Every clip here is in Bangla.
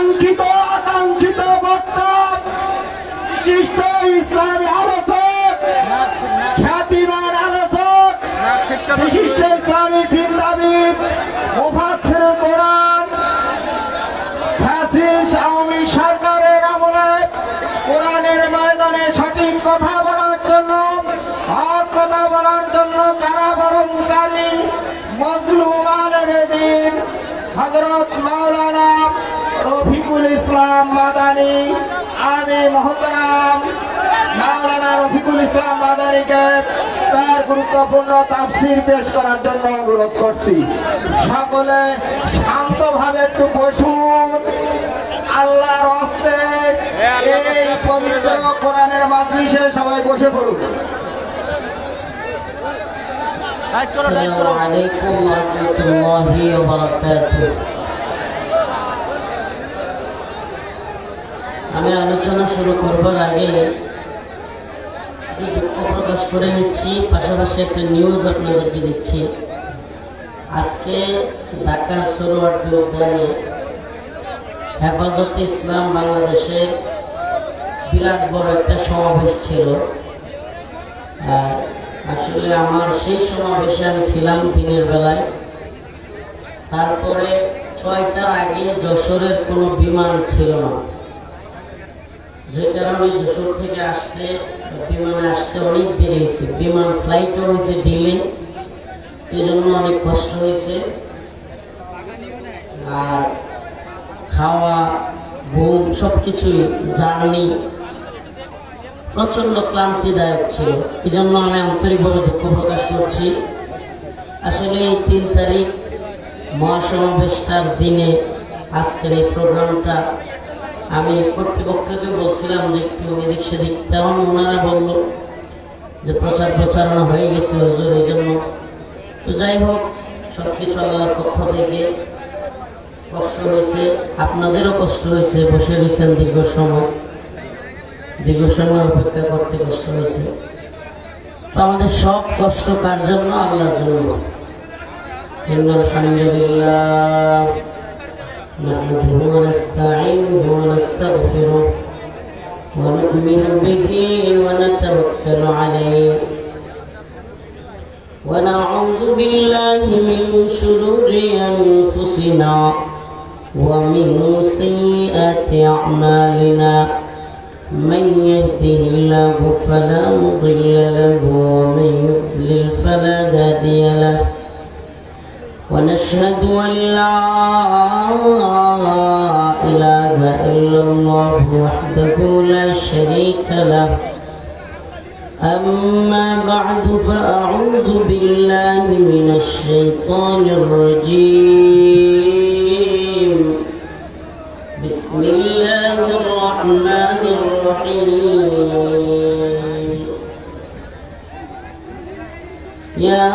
কাঙ্ক্ষিত আকাঙ্ক্ষিত বক্তা বিশিষ্ট ইসলামী আলোচক, খ্যাতিমান আলোচক, বিশিষ্ট ইসলামী চিন্তাবিদ, মুফাসসির কোরআন, ফ্যাসিস্ট আওয়ামী সরকারের আমলে কোরআনের ময়দানে সঠিক কথা বলার জন্য, হক কথা বলার জন্য কারাবরণকারী মজলুম আলেমে দ্বীন হযরত মাওলানা রফিকুল ইসলাম মাদানী, আমি মহতারাম মাওলানা রফিকুল ইসলাম মাদানীকে তার গুরুত্বপূর্ণ তাফসীর পেশ করার জন্য অনুরোধ করছি। সকলে শান্তভাবে একটু বসুন। আল্লাহর হস্তে এই পবিত্র কোরআনের মাজলিসে সবাই বসে পড়ুন। আসসালামু আলাইকুম ওয়া রাহমাতুল্লাহি ওয়া বারাকাতুহু। আমি আলোচনা শুরু করবার আগে দুঃখ প্রকাশ করে নিচ্ছি, পাশাপাশি একটা নিউজ আপনাদেরকে দিচ্ছি। আজকে ঢাকার সোহরাওয়ার্দী উদ্যানে হেফাজতে ইসলাম বাংলাদেশের বিরাট বড় একটা সমাবেশ ছিল। আসলে আমার সেই সমাবেশে আমি ছিলাম দিনের বেলায়। তারপরে 6টার আগে যশোরের কোনো বিমান ছিল না, যে কারণে যশোর থেকে বিমানে আসতে অনেক দেরি হয়েছে। বিমান ফ্লাইটও হয়েছে ডিলে, এই জন্য অনেক কষ্ট হয়েছে। আর খাওয়া, ঘুম, সবকিছুই জার্নি প্রচন্ড ক্লান্তিদায়ক ছিল। এই জন্য আমি আন্তরিকভাবে দুঃখ প্রকাশ করছি। আসলে এই 3 তারিখ মহাসমাবেশটার দিনে আজকের এই প্রোগ্রামটা আমি কর্তৃপক্ষকে বলছিলাম যে একটু এদিক সেদিক, তেমন ওনারা বলল যে প্রচারণা হয়ে গেছে হুজুর, এই জন্য। তো যাই হোক, সব কিছু আল্লাহর পক্ষ থেকে। কষ্ট হয়েছে, আপনাদেরও কষ্ট হয়েছে, বসে রয়েছেন দীর্ঘ সময় অপেক্ষা করতে কষ্ট হয়েছে। তো আমাদের সব কষ্ট কার জন্য? আল্লাহর জন্য। আলহামদুলিল্লাহ নাহমাদুহু ওয়া নাস্তাঈনুহু ওয়া নাস্তাগফিরুহু ওয়া নু'মিনু বিহি ওয়া নাতাওয়াক্কালু আলাইহি ওয়া না'উযু বিল্লাহি মিন শুরুরি আনফুসিনা ওয়া মিন সাইয়্যাতি আ'মালিনা। من يهده الله فلا مضل له ومن يضلل فلا هادي له ونشهد أن لا إله إلا الله وحده لا شريك له. أما بعد فأعوذ بالله من الشيطان الرجيم. بسم الله الرحمن الرحيم. يا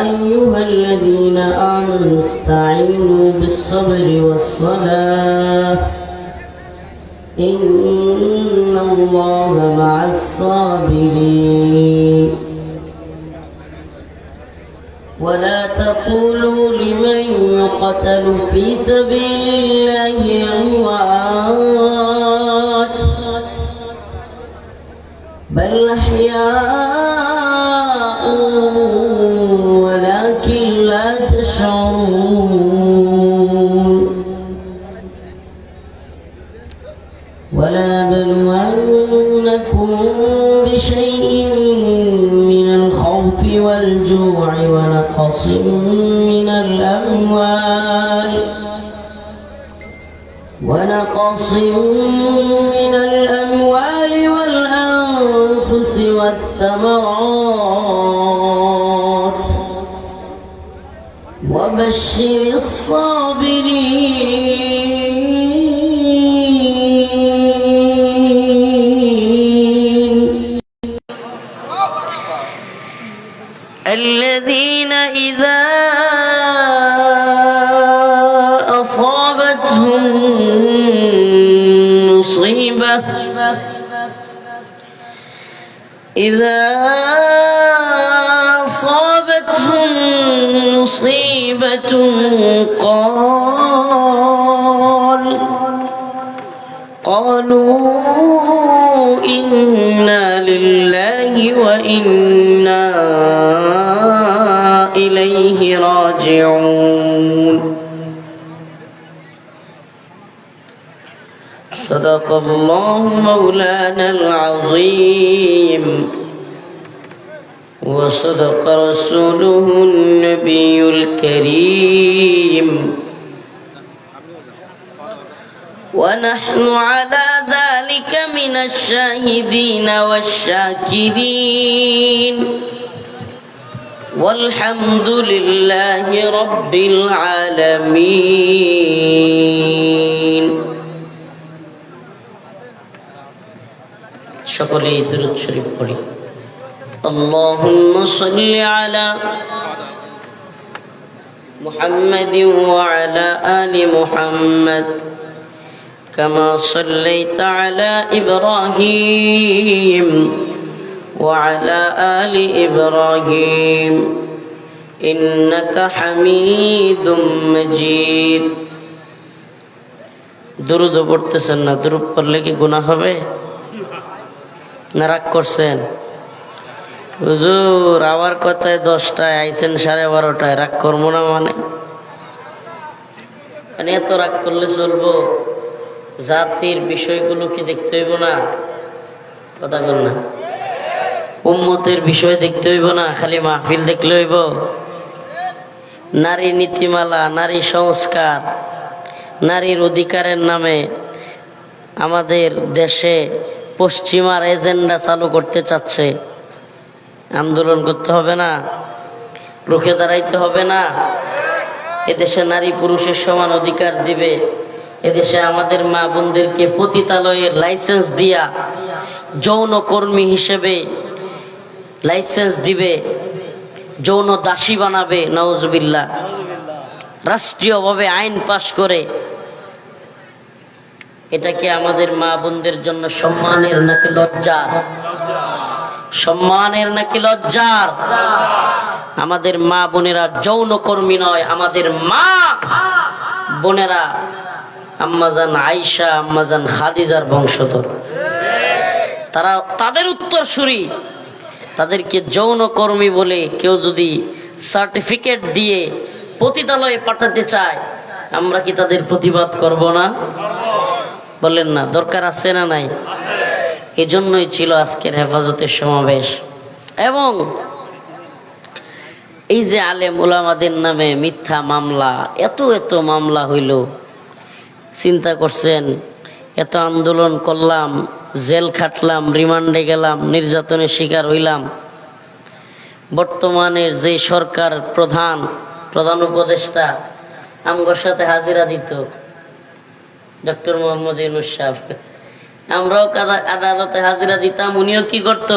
أيها الذين آمنوا استعينوا بالصبر والصلاة إن الله مع الصابرين. ولا تقولوا لمن يقتل في سبيل الله أموات بل أحياء ولكن لا تشعرون. ولنبلونكم بشيء من الخوف والجوع ونقص من الأموال والأنفس والثمرات وبشر الصابرين الذين إذا أصابتهم مصيبة قالوا قالوا إنا لله وإنا إليه راجعون صدق الله مولانا العظيم وصدق رسوله النبي الكريم ونحن على ذلك من الشاهدين والشاكرين والحمد لله رب العالمين সকলেই দুরূদ শরীফ পড়ি اللهم صل على محمد وعلى آل محمد كما صليت على إبراهيم وعلى آل إبراهيم إنك حميد مجيد درود পড়তেছেন না درود পড়লে কি গুনাহ হবে না রাগ করছেন হুজুর আমার কথায় 10টায় আইছেন 12:30টায় রাগ করবো না মানে এত রাগ করলে চলবো জাতির বিষয়গুলো কি দেখতে হইব না কথা বল না উম্মতের বিষয় দেখতে হইব না খালি মাহফিল দেখলে হইব নারী নীতিমালা নারী সংস্কার নারীর অধিকারের নামে আমাদের দেশে পশ্চিমার এজেন্ডা চালু করতে চাচ্ছে আন্দোলন করতে হবে না রুখে দাঁড়াইতে হবে না এদেশে নারী পুরুষের সমান অধিকার দিবে এদেশে আমাদের মা বোনদেরকে পতিতালয়ের লাইসেন্স দিয়া যৌন কর্মী হিসেবে লাইসেন্স দিবে যৌন দাসী বানাবে নাউজুবিল্লাহ রাষ্ট্রীয়ভাবে আইন পাশ করে এটা কি আমাদের মা বোনদের জন্য সম্মানের নাকি লজ্জার সম্মানের নাকি লজ্জার আমাদের মা বোনেরা যৌন কর্মী নয় আমাদের মা বোনেরা আম্মাজান আয়েশা আম্মাজান খাদিজার বংশধর তারা তাদের উত্তরসূরি তাদেরকে যৌন কর্মী বলে কেউ যদি সার্টিফিকেট দিয়ে পতিতালয়ে পাঠাতে চায় আমরা কি তাদের প্রতিবাদ করব না বলেন না দরকার আছে না নাই এজন্যই ছিল আজকের হেফাজতের সমাবেশ এবং এই যে আলেম ওলামাদের নামে মিথ্যা মামলা এত এত মামলা হইল চিন্তা করছেন এত আন্দোলন করলাম জেল খাটলাম রিমান্ডে গেলাম নির্যাতনের শিকার হইলাম বর্তমানের যে সরকার প্রধান উপদেষ্টা আমগোর সাথে হাজিরা দিত ডক্টর মোহাম্মদ ইউনূস সাহেব আমরাও আদালতে হাজিরা দিতাম উনিও কি করত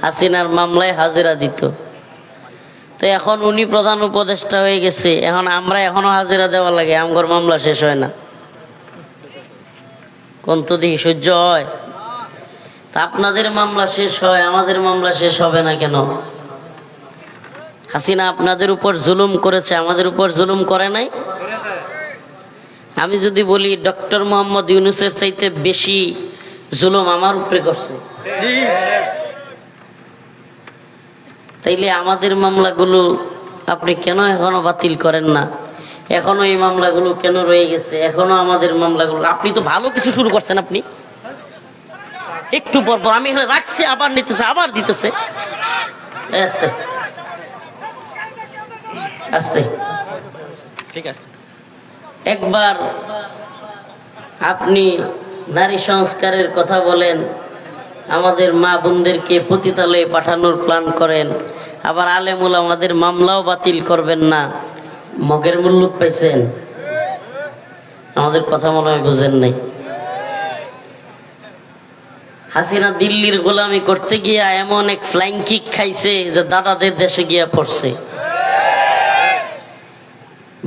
হাসিনার মামলায় হাজিরা দিত তো এখন উনি প্রধান উপদেষ্টা হয়ে গেছে এখন আমরা এখনো হাজিরা দেওয়া লাগে আমগর মামলা শেষ হয় না কোন তো দেখি সহ্য হয় তা আপনাদের মামলা শেষ হয় আমাদের মামলা শেষ হবে না কেন হাসিনা আপনাদের উপর জুলুম করেছে আমাদের উপর জুলুম করে নাই আমি যদি বলি ডক্টর মোহাম্মদ ইউনূসের চাইতে বেশি জুলুম আমার উপরে করছে তাইলে আমাদের মামলাগুলো আপনি কেন এখনো বাতিল করেন না এখনো এই মামলাগুলো কেন রয়ে গেছে এখনো আমাদের মামলাগুলো আপনি তো ভালো কিছু শুরু করছেন আপনি একটু পর পর আমি এখানে রাখছি আবার নিতেছে আবার দিতেছে আস্তে আস্তে ঠিক আছে একবার আপনি নারী সংস্কারের কথা বলেন আমাদের মা বোনদেরকে পতিতালয়ে পাঠানোর প্ল্যান করেন আবার আলেম ওলামাদের মামলাও বাতিল করবেন না মগের মূল্য পাইছেন আমাদের কথা মনে হয় বুঝেন নাই হাসিনা দিল্লির গোলামি করতে গিয়া এমন এক ফ্লাইং কিক খাইছে যে দাদাদের দেশে গিয়া পড়ছে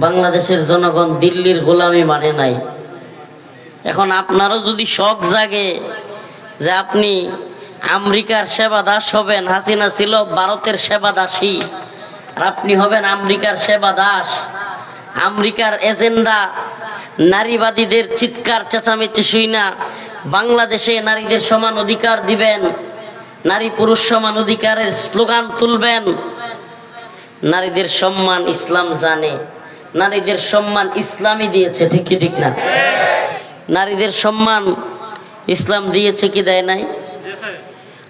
বাংলাদেশের জনগণ দিল্লির গোলামি মানে নাই এখন আপনারও যদি শখ জাগে যে আপনি আমেরিকার সেবা দাস হবেন হাসিনা ছিল ভারতের সেবা দাসী আর আপনি হবেন আমেরিকার সেবা দাস আমেরিকার এজেন্ডা নারীবাদীদের চিৎকার চেঁচামেচি শুই না বাংলাদেশে নারীদের সমান অধিকার দিবেন, নারী পুরুষ সমান অধিকারের স্লোগান তুলবেন। নারীদের সম্মান ইসলাম জানে, নারীদের সম্মান ইসলামই দিয়েছে, ঠিক কি ঠিক না? নারীদের সম্মান ইসলাম দিয়েছে কি দেয় নাই?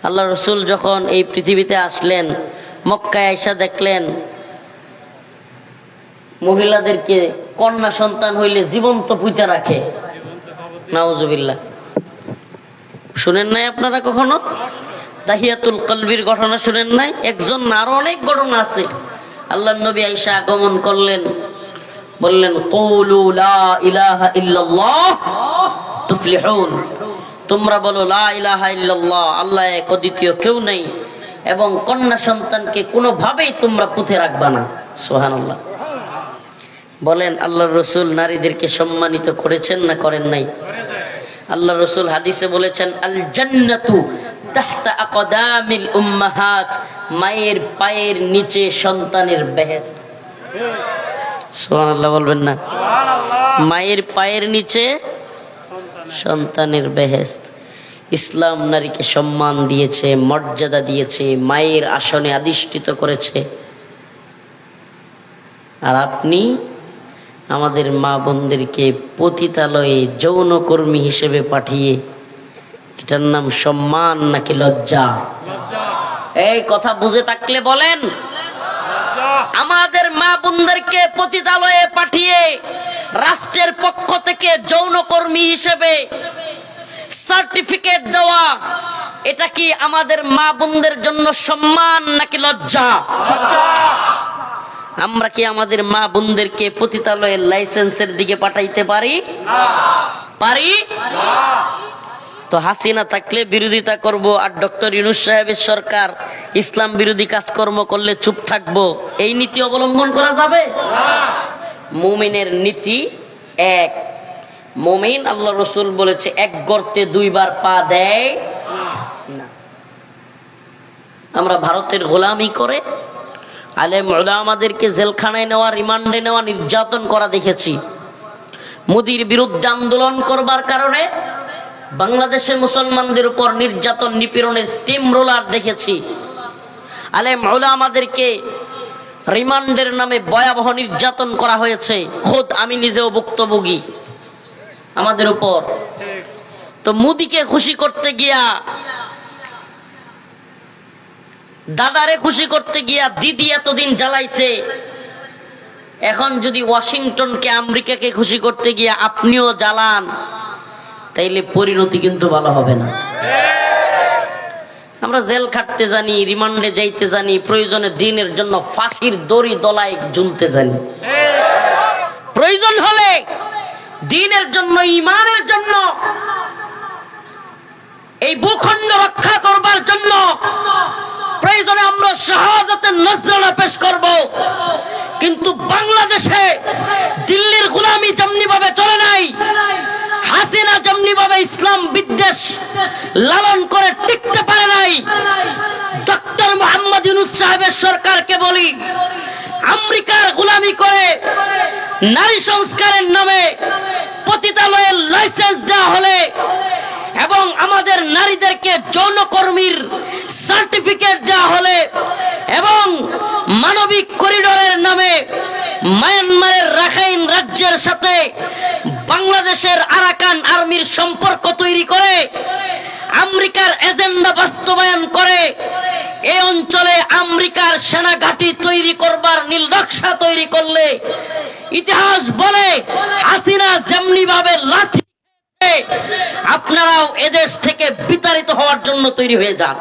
আল্লাহ রসুল যখন এই পৃথিবীতে আসলেন, মক্কায় আয়েশা দেখলেন মহিলাদেরকে কন্যা সন্তান হইলে জীবন্ত পুঁতে রাখে। নাউজুবিল্লাহ, শুনেন নাই আপনারা কখনো? তাহিয়াতুল কলবির ঘটনা শুনেন নাই? একজন না, আরো অনেক ঘটনা আছে। আল্লাহ নবী আয়েশা আগমন করলেন, বললেন কওলু লা ইলাহা ইল্লাল্লাহ তুফলিহুন, তোমরা বলো লা ইলাহা ইল্লাল্লাহ, আল্লাহ এক, অদ্বিতীয় কেউ নেই, এবং কন্যা সন্তানকে কোনোভাবেই তোমরা পুঁতে রাখবা না। সুবহানাল্লাহ। বলেন আল্লাহর রসুল নারীদেরকে সম্মানিত করেছেন না করেন নাই? আল্লাহ রসুল হাদিসে বলেছেন আল জান্নাতু তাহতা আকদামিল উম্মাহাত, মায়ের পায়ের নিচে সন্তানের বেহেশত। সুবহানাল্লাহ বলবেন না? মায়ের পায়ের নিচে সন্তানের বেহেশত। ইসলাম নারীকে সম্মান দিয়েছে, মর্যাদা দিয়েছে, মায়ের আসনে অধিষ্ঠিত করেছে। আর আপনি আমাদের মা বোনদেরকে পতিতালয়ে যৌনকর্মী হিসেবে পাঠিয়ে, এটার নাম সম্মান নাকি লজ্জা? এই কথা বুঝে থাকলে বলেন। আমাদের মা বোনদেরকে পতিতালয়ে পাঠিয়ে রাষ্ট্রের পক্ষ থেকে যৌনকর্মী হিসেবে সার্টিফিকেট দেওয়া, এটা কি আমাদের মা বোনদের জন্য সম্মান নাকি লজ্জা? আমরা কি আমাদের মা বোনদেরকে পতিতালয়ের লাইসেন্সের দিকে পাঠাইতে পারি? পারি? তো হাসিনা থাকলে বিরোধিতা করব, আর ডক্টর ইউনূস সাহেবের সরকার ইসলাম বিরোধী কাজকর্ম করলে চুপ থাকবো, এই নীতি অবলম্বন করা যাবে? মুমিনের নীতি এক। মুমিন, আল্লাহ রসুল বলেছে, এক গর্তে দুইবার পা দেয় না। আমরা ভারতের গোলামি করে আলেম উলামাদেরকে জেলখানায় নেওয়া, রিমান্ডে নেওয়া, নির্যাতন করা দেখেছি। মোদির বিরুদ্ধে আন্দোলন করবার কারণে বাংলাদেশে মুসলমানদের উপর নির্যাতন নিপীড়নের স্টিম রোলার দেখেছি। আলেম উলামাদেরকে রিমান্ডের নামে ভয়াবহ নির্যাতন করা হয়েছে, খোদ আমি নিজেও ভুক্তভোগী আমাদের উপর। তো মোদিকে খুশি করতে গিয়া, দাদারে খুশি করতে গিয়া দিদি এতদিন জ্বালাইছে, এখন যদি ওয়াশিংটনকে, আমেরিকাকে খুশি করতে গিয়া আপনিও জ্বালান, তাইলে পরিণতি কিন্তু ভালো হবে না। আমরা জেল খাটতে জানি, রিমান্ডে যাইতে জানি, প্রয়োজনে দিনের জন্য ফাঁসির দড়ি দলায় ঝুলতে জানি, প্রয়োজন হলে দিনের জন্য, ইমানের জন্য, এই ভূখণ্ড রক্ষা করবার জন্য প্রয়োজনে আমরা শাহাদাতের নজরানা পেশ করব। কিন্তু বাংলাদেশে দিল্লির গোলামি যেমনি ভাবে চলে নাই, হাসিনা যেমনি ভাবে ইসলাম বিদ্বেষ লালন করে টিকতে পারে নাই, ডক্টর মোহাম্মদ ইউনূস সাহেবের সরকারকে বলি, আমেরিকার গোলামি করে নারী সংস্কারের নামে পতিতালয়ের লাইসেন্স দেওয়া হলে এবং আমাদের নারীদেরকে যৌনকর্মীর সার্টিফিকেট দেওয়া হলে এবং মানবিক করিডোরের নামে মায়ানমারের রাখাইন রাজ্যের সাথে বাংলাদেশের আরাকান আর্মির সম্পর্ক তৈরি করে আমেরিকার এজেন্ডা বাস্তবায়ন করে এই অঞ্চলে আমেরিকার সেনা ঘাঁটি তৈরি করবার নীলনকশা তৈরি করলে, ইতিহাস বলে হাসিনা যেমনি ভাবে লাঠি, আপনারাও এদেশ থেকে বিতাড়িত হওয়ার জন্য তৈরি হয়ে যান।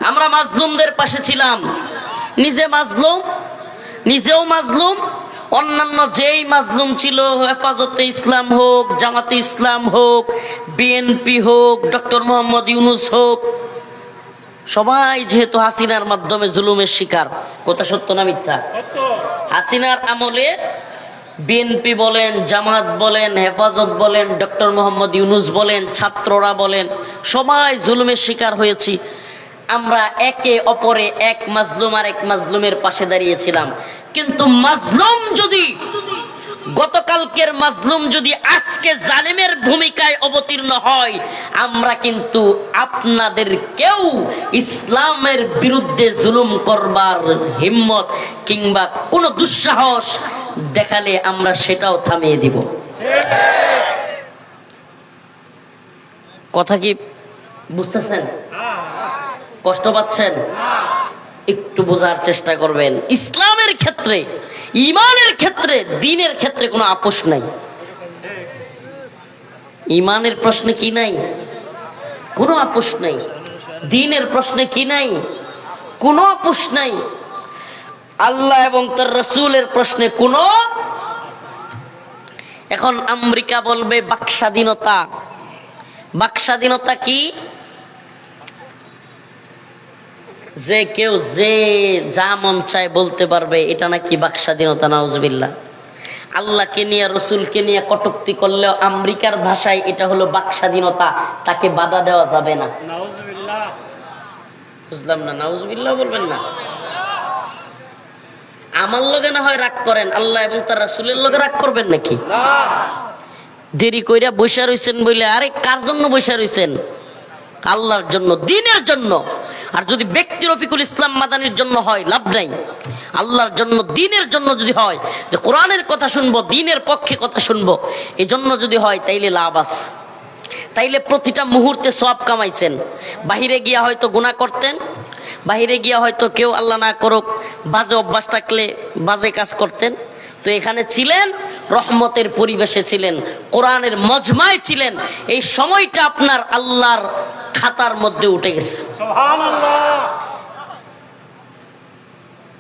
আমরা মাজলুমদের পাশে ছিলাম, নিজে মাজলুম, নিজেও মাজলুম, অন্যান্য যেই মাজলুম ছিল, হেফাজতে ইসলাম হোক, জামাতে ইসলাম হোক, বিএনপি হোক, ডক্টর মোহাম্মদ ইউনূস হোক, সবাই যেহেতু হাসিনার মাধ্যমে জুলুমের শিকার। কথা সত্য না মিথ্যা? হাসিনার আমলে বিএনপি বলেন, জামাত বলেন, হেফাজত বলেন, ডক্টর মোহাম্মদ ইউনূস বলেন, ছাত্ররা বলেন, সবাই জুলুমের শিকার হয়েছি। আমরা একে অপরে এক মাজলুম আর এক মাজলুমের পাশে দাঁড়িয়েছিলাম। কিন্তু মাজলুম যদি, গতকালকের মাজলুম যদি আজকে জালেমের ভূমিকায় অবতীর্ণ হয়, আমরা কিন্তু আপনাদের কেউ ইসলামের বিরুদ্ধে জুলুম করবার হিম্মত কিংবা কোনো দুঃসাহস দেখালে আমরা সেটাও থামিয়ে দিব। কথা কি বুঝতেছেন? কষ্ট পাচ্ছেন? একটু বোঝার চেষ্টা করবেন। ইসলামের ক্ষেত্রে, ইমানের ক্ষেত্রে, দ্বীনের ক্ষেত্রে কোনো আপোষ নাই। ইমানের প্রশ্নে কি নাই? কোনো আপোষ নাই। দ্বীনের প্রশ্নে কি নাই? কোনো আপোষ নাই। আল্লাহ এবং তার রাসূলের প্রশ্নে কোনো। এখন আমেরিকা বলবে বাক স্বাধীনতা। বাক স্বাধীনতা কি? যে কেউ যে যা মন চায় বলতে পারবে, এটা নাকি বাক স্বাধীনতা। নাউজুবিল্লাহ। আল্লাহকে নিয়ে, রসুলকে নিয়ে কটূক্তি করলেও আমেরিকার ভাষায় এটা হলো বাক স্বাধীনতা, তাকে বাধা দেওয়া যাবে না। বুঝলাম না, নাউজুবিল্লাহ বলবেন না। আমার লগে না হয় রাগ করেন, আল্লাহ এবং তার রাসূলের লগে রাগ করবেন নাকি? দেরি কইরা বৈশা রইছেন বলে, আরে কার জন্য বৈশা রইছেন? আল্লাহর জন্য, দ্বীনের জন্য। আর যদি ব্যক্তি রফিকুল ইসলাম মাদানির জন্য হয়, লাভ নাই। আল্লাহর জন্য, দ্বীনের জন্য যদি হয়, যে কোরআনের কথা শুনবো, দ্বীনের পক্ষে কথা শুনবো, এই জন্য যদি হয়, তাইলে লাভ আছে। তাইলে প্রতিটা মুহূর্তে সওয়াব কামাইছেন। বাহিরে গিয়া হয়তো গুনাহ করতেন, বাহিরে গিয়া হয়তো কেউ আল্লাহ না করুক বাজে অভ্যাস থাকলে বাজে কাজ করতেন। তো এখানে ছিলেন, রহমতের পরিবেশে ছিলেন, কোরআনের মজমায় ছিলেন। এই সময়টা আপনার আল্লাহর খাতার মধ্যে উঠে গেছে।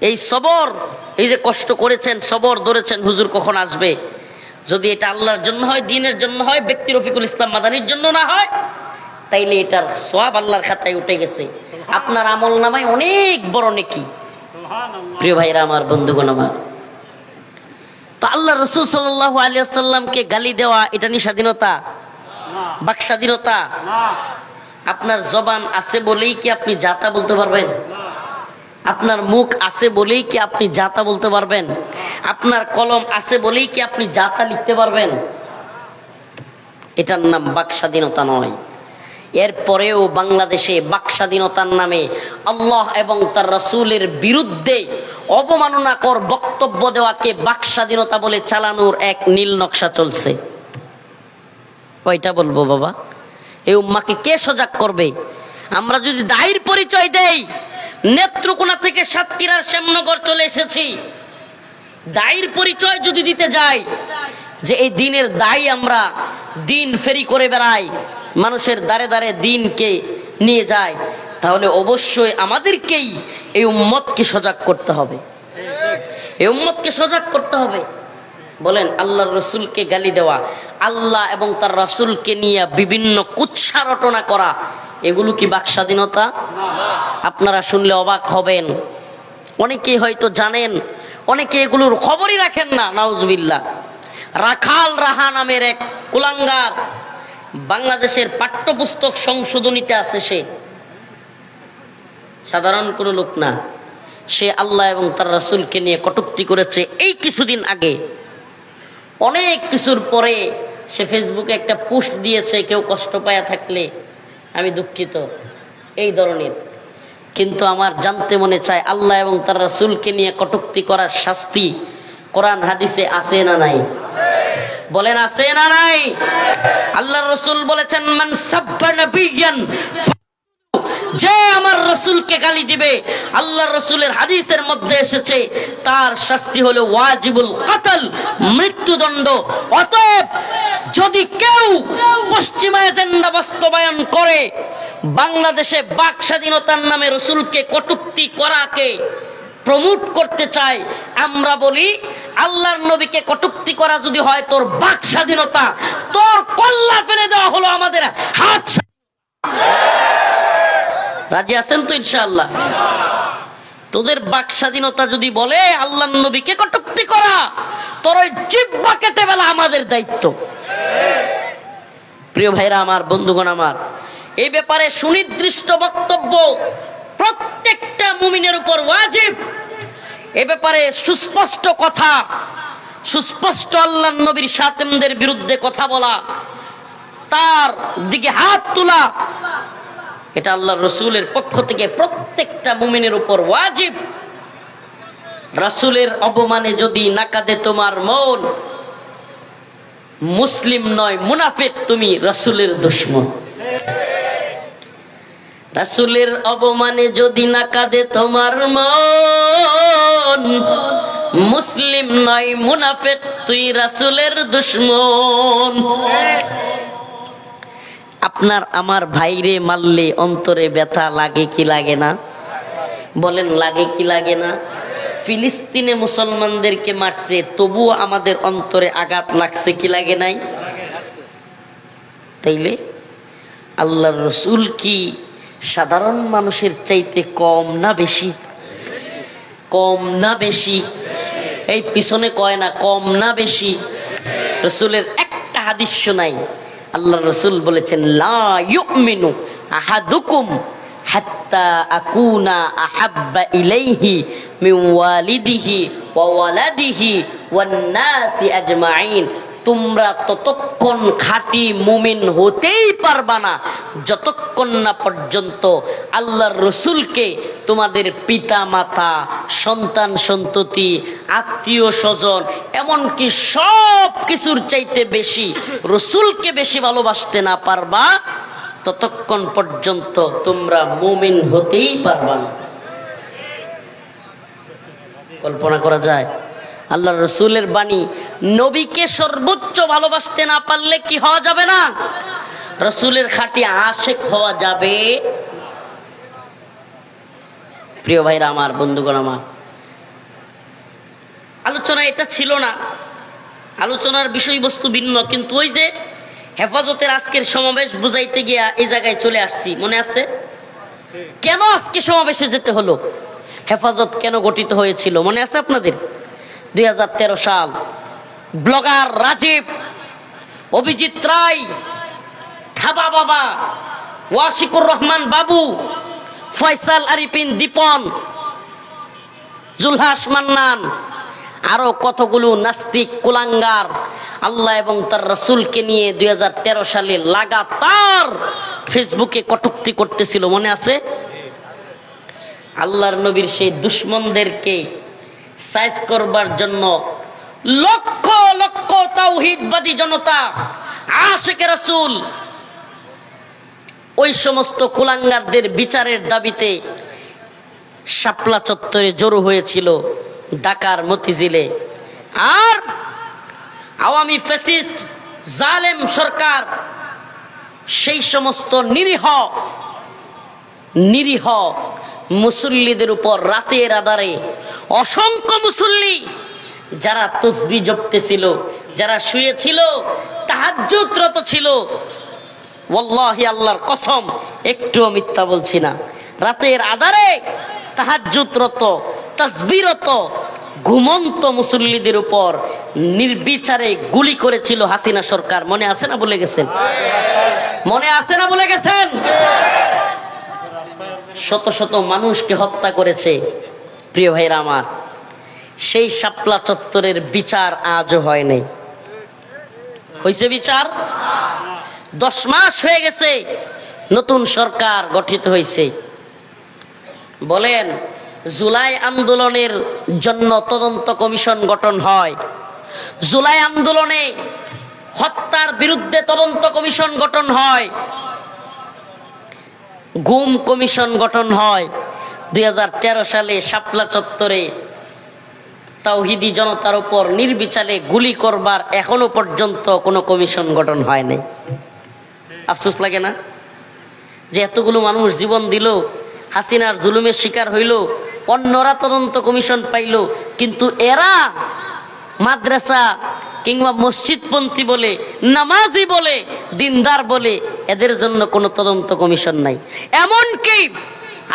এই সবর, এই যে কষ্ট করেছেন, সবর ধরেছেন, হুজুর কখন আসবে, যদি এটা আল্লাহর জন্য হয়, দ্বীনের জন্য হয়, ব্যক্তি রফিকুল ইসলাম মাদানির জন্য না হয়, তাইলে এটার সওয়াব আল্লাহর খাতায় উঠে গেছে। আপনার আমল নামায় অনেক বড় নেকি। প্রিয় ভাইরা আমার, বন্ধুগণ আমার, তো আল্লাহ রাসূল সাল্লাল্লাহু আলাইহি ওয়াসাল্লামকে গালি দেওয়া, এটা কি স্বাধীনতা? বাক স্বাধীনতা? আপনার জবান আছে বলেই কি আপনি যাতা বলতে পারবেন? আপনার মুখ আছে বলেই কি আপনি যাতা বলতে পারবেন? আপনার কলম আছে বলেই কি আপনি যাতা লিখতে পারবেন? এটার নাম বাক স্বাধীনতা নয়। এরপরেও বাংলাদেশে বাক স্বাধীনতার নামে আল্লাহ এবং তার রাসূলের বিরুদ্ধে অবমাননাকর বক্তব্য দেওয়াকে বাক স্বাধীনতা বলে চালানোর এক নীল নকশা চলছে। কয়টা বলবো বাবা? এই উম্মাকে কে সজাগ করবে? আমরা যদি দায়ীর পরিচয় দেই, নেত্রকোনা থেকে সাতক্ষীরার শ্যামনগর চলে এসেছি, দায়ীর পরিচয় যদি দিতে যাই যে এই দ্বীনের দায়ী, আমরা দ্বীন ফেরি করে বেড়াই, মানুষের দ্বারে দ্বারে দ্বীনকে নিয়ে যায়, তাহলে অবশ্যই আমাদেরকেই এই উম্মতকে সজাগ করতে হবে। এই উম্মতকে সজাগ করতে হবে। বলেন, আল্লাহর রাসূলকে গালি দেওয়া, আল্লাহ এবং তার রাসূলকে নিয়ে বিভিন্ন কুৎসা রটনা করা, এগুলো কি বাক স্বাধীনতা? আপনারা শুনলে অবাক হবেন। অনেকেই হয়তো জানেন, অনেকে এগুলোর খবরই রাখেন না। নাউজুবিল্লাহ। রাখাল রাহা নামের এক কুলাঙ্গার বাংলাদেশের পাঠ্যপুস্তক সংশোধনীতে আছে। সে সাধারণ কোনো লোক না। সে আল্লাহ এবং তার রাসূলকে নিয়ে কটূক্তি করেছে এই কিছুদিন আগে। অনেক কিছুর পরে সে ফেসবুকে একটা পোস্ট দিয়েছে, কেউ কষ্ট পায়া থাকলে আমি দুঃখিত, এই ধরনের। কিন্তু আমার জানতে মনে চায়, আল্লাহ এবং তার রাসূলকে নিয়ে কটূক্তি করার শাস্তি কোরআন হাদিসে আছে না নাই? বলেন, আছে না নাই? আল্লাহর রাসূল বলেছেন, মান সাব্বা নাবিয়ান, যে আমার রাসূলকে গালি দিবে, আল্লাহর রাসূলের হাদিসের মধ্যে এসেছে তার শাস্তি হলো ওয়াজিবুল কতল, মৃত্যুদণ্ড। অতএব যদি কেউ পশ্চিমা এজেন্ডা বাস্তবায়ন করে, বাংলাদেশে বাক স্বাধীনতার নামে রাসূলকে কটূক্তি করাকে প্রমোট করতে চায়, আমরা বলি আল্লাহর নবীকে কটূক্তি করা যদি হয় তোর বাক স্বাধীনতা, তোর কল্লা ফেলে দেওয়া হলো আমাদের হাত। রাজি আছেন তো ইনশাআল্লাহ? তোদের বাক স্বাধীনতা যদি বলে আল্লাহ নবীকে কটূক্তি করা, তোর ওই জিহ্বা কেটে ফেলা আমাদের দায়িত্ব। প্রিয় ভাইরা আমার, বন্ধুগণ আমার, এই ব্যাপারে সুনির্দিষ্ট বক্তব্য প্রত্যেকটা মুমিনের উপর ওয়াজিব। এ ব্যাপারে সুস্পষ্ট কথা, সুস্পষ্ট আল্লাহ নবীর সাতেমদের বিরুদ্ধে কথা বলা, তার দিকে হাত তোলা, এটা আল্লাহ রসুলের পক্ষ থেকে প্রত্যেকটা মুমিনের উপর ওয়াজিব। রাসূলের অপমানে যদি না কাঁদে তোমার মন, মুসলিম নয় মুনাফিক, তুমি রাসূলের দুশমন। রাসূলের অপমানে যদি না কাঁদে তোমার মন, মুসলিম নয় মুনাফিক, তুই রাসূলের দুশমন। আপনার আমার ভাইরে মারলে অন্তরে ব্যথা লাগে কি লাগে না? বলেন, লাগে কি লাগে না? ফিলিস্তিনে মুসলমানদেরকে মারছে, তবুও আমাদের অন্তরে আঘাত লাগছে কি লাগে নাই? তাইলে আল্লাহর রাসূল কি সাধারণ মানুষের চাইতে কম না বেশি? কম না বেশি? এই পিছনে কয় না কম না বেশি? রাসূলের একটা হাদিস শোনাই, আল্লাহ রাসূল বলেছেন, লা ইউমিনু আহাদুকুম হাত্তা আকুনা আহাব্বা ইলাইহি মিন ওয়ালিদিহি ওয়া ওয়ালাদিহি ওয়ান নাসি আজমাইন। তোমরা ততক্ষণ খাঁটি মুমিন হতেই পারবা না যতক্ষণ না পর্যন্ত আল্লাহর রসুলকে তোমাদের পিতা মাতা, সন্তান সন্ততি, আত্মীয় স্বজন, এমনকি সব কিছুর চাইতে বেশি রসুলকে বেশি ভালোবাসতে না পারবা, ততক্ষণ পর্যন্ত তোমরা মুমিন হতেই পারবা না। কল্পনা করা যায়? আল্লাহ রসুলের বাণী, নবীকে সর্বোচ্চ ভালোবাসতে না পারলে কি হওয়া যাবে না? রসুলের খাঁটি আশেক হওয়া যাবে। প্রিয় ভাইরা আমার, বন্ধুগণ আমার, আলোচনা এটা ছিল না, আলোচনার বিষয়বস্তু ভিন্ন, কিন্তু ওই যে হেফাজতের আজকের সমাবেশ বুঝাইতে গিয়া এই জায়গায় চলে আসছি, মনে আছে? কেন আজকে সমাবেশে যেতে হলো, হেফাজত কেন গঠিত হয়েছিল মনে আছে আপনাদের? 2013 সাল, ব্লগার রাজীব, অভিজিৎ রায়, থাবা বাবা, ওয়াশিকুর রহমান বাবু, ফয়সাল আরিফিন দীপন, জুলহাস মান্নান, আরো কতগুলো নাস্তিক কুলাঙ্গার আল্লাহ এবং তার রাসূলকে নিয়ে 2013 সালে লাগাতার ফেসবুকে কটূক্তি করতেছিল, মনে আছে? আল্লাহর নবীর সেই দুশমনদেরকে সাইজ করবার জন্য লক্ষ লক্ষ তাওহীদবাদী জনতা, আশিকে রাসূল, ওই সমস্ত কুলাঙ্গারদের বিচারের দাবিতে শাপলা চত্বরে জড়ো হয়েছিল ঢাকার মতিঝিলে। আর আওয়ামী ফ্যাসিস্ট জালেম সরকার সেই সমস্ত নিরীহ মুসল্লিদের উপর রাতের আধারে অসংখ্য মুসল্লি যারা তসবিহ জপতেছিল, যারা শুয়েছিল, তাহাজ্জুদরত ছিল, ওয়াল্লাহি আল্লাহর কসম একটুও মিথ্যা বলছি না, রাতের আধারে তাহাজ্জুদরত, তাসবিহরত ঘুমন্ত মুসল্লিদের উপর নির্বিচারে গুলি করেছিল হাসিনা সরকার। মনে আছে না ভুলে গেছেন? মনে আছে না ভুলে গেছেন? শত শত মানুষকে হত্যা করেছে। প্রিয় ভাইরা আমার, সেই শাপলা চত্বরের বিচার আজও হয় নাই। হয়েছে বিচার? 10 মাস হয়ে গেছে, নতুন সরকার গঠিত হয়েছে। বলেন, জুলাই আন্দোলনের জন্য তদন্ত কমিশন গঠন হয়, জুলাই আন্দোলনে হত্যার বিরুদ্ধে তদন্ত কমিশন গঠন হয়, গুম কমিশন গঠন হয়। 2013 সালে শাপলা চত্বরে তাওহীদি জনতার উপর নির্বিচারে গুলি করবার এখনো পর্যন্ত কোনো কমিশন গঠন হয় নাই। আফসোস লাগে না যে এতগুলো মানুষ জীবন দিল, হাসিনার জুলুমের শিকার হইল, অন্যরা তদন্ত কমিশন পাইল, কিন্তু এরা মাদ্রাসা কিংবা মসজিদপন্থী বলে, নামাজি বলে, দিনদার বলে, এদের জন্য কোনো তদন্ত কমিশন নাই। এমনকি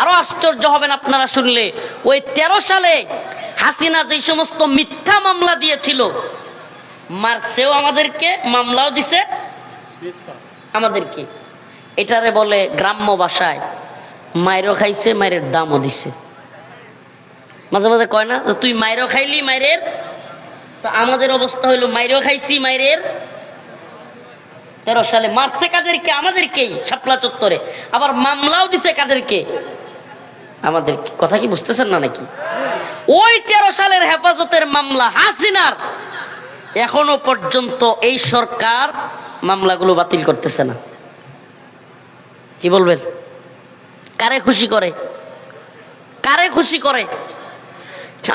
আরো আশ্চর্য হবেন আপনারা শুনলে, ওই 13 সালে হাসিনা যে সমস্ত মিথ্যা মামলা দিয়েছিল, মারছেও আমাদেরকে, মামলাও দিছে আমাদেরকে। এটারে বলে গ্রাম্য ভাষায় মাইরও খাইছে, মায়ের দামও দিছে। মাঝে মাঝে কয় না যে তুই মাইরও খাইলি মায়ের, তো আমাদের অবস্থা হইলো মাইরও খাইছি মায়ের। 13 সালে মারছে কাদেরকে? আমাদেরকেই, শাপলা চত্বরে। আবার মামলাও দিছে কাদেরকে? আমাদের। কথা কি বুঝতেছেন না নাকি? ওই 13 সালের হেফাজতের মামলা হাসিনার, এখনো পর্যন্ত এই সরকার মামলাগুলো বাতিল করতেছে না। কি বলবেন? কারে খুশি করে? কারে খুশি করে?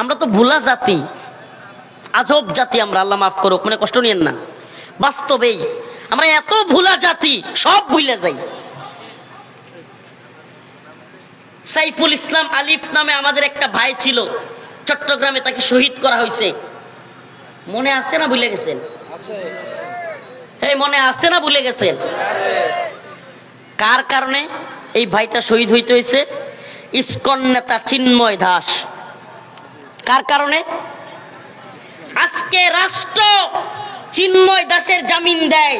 আমরা তো ভুলা জাতি, আজব জাতি আমরা, আল্লাহ মাফ করুক, মানে কষ্ট নিয়েন না। বাস্তবেই আমরা এত ভুলা জাতি, সব ভুলে যাই। সাইফুল ইসলাম আলিফ নামে আমাদের একটা ভাই ছিল চট্টগ্রামে, তাকে শহীদ করা হয়েছে। মনে আছে না ভুলে গেছেন? মনে আছে না ভুলে গেছেন? কার কারণে এই ভাইটা শহীদ হইতে হয়েছে? ইসকন নেতা চিন্ময় দাস। কার কারণে? আজকে রাষ্ট্র চিন্ময় দাসের জামিন দেয়,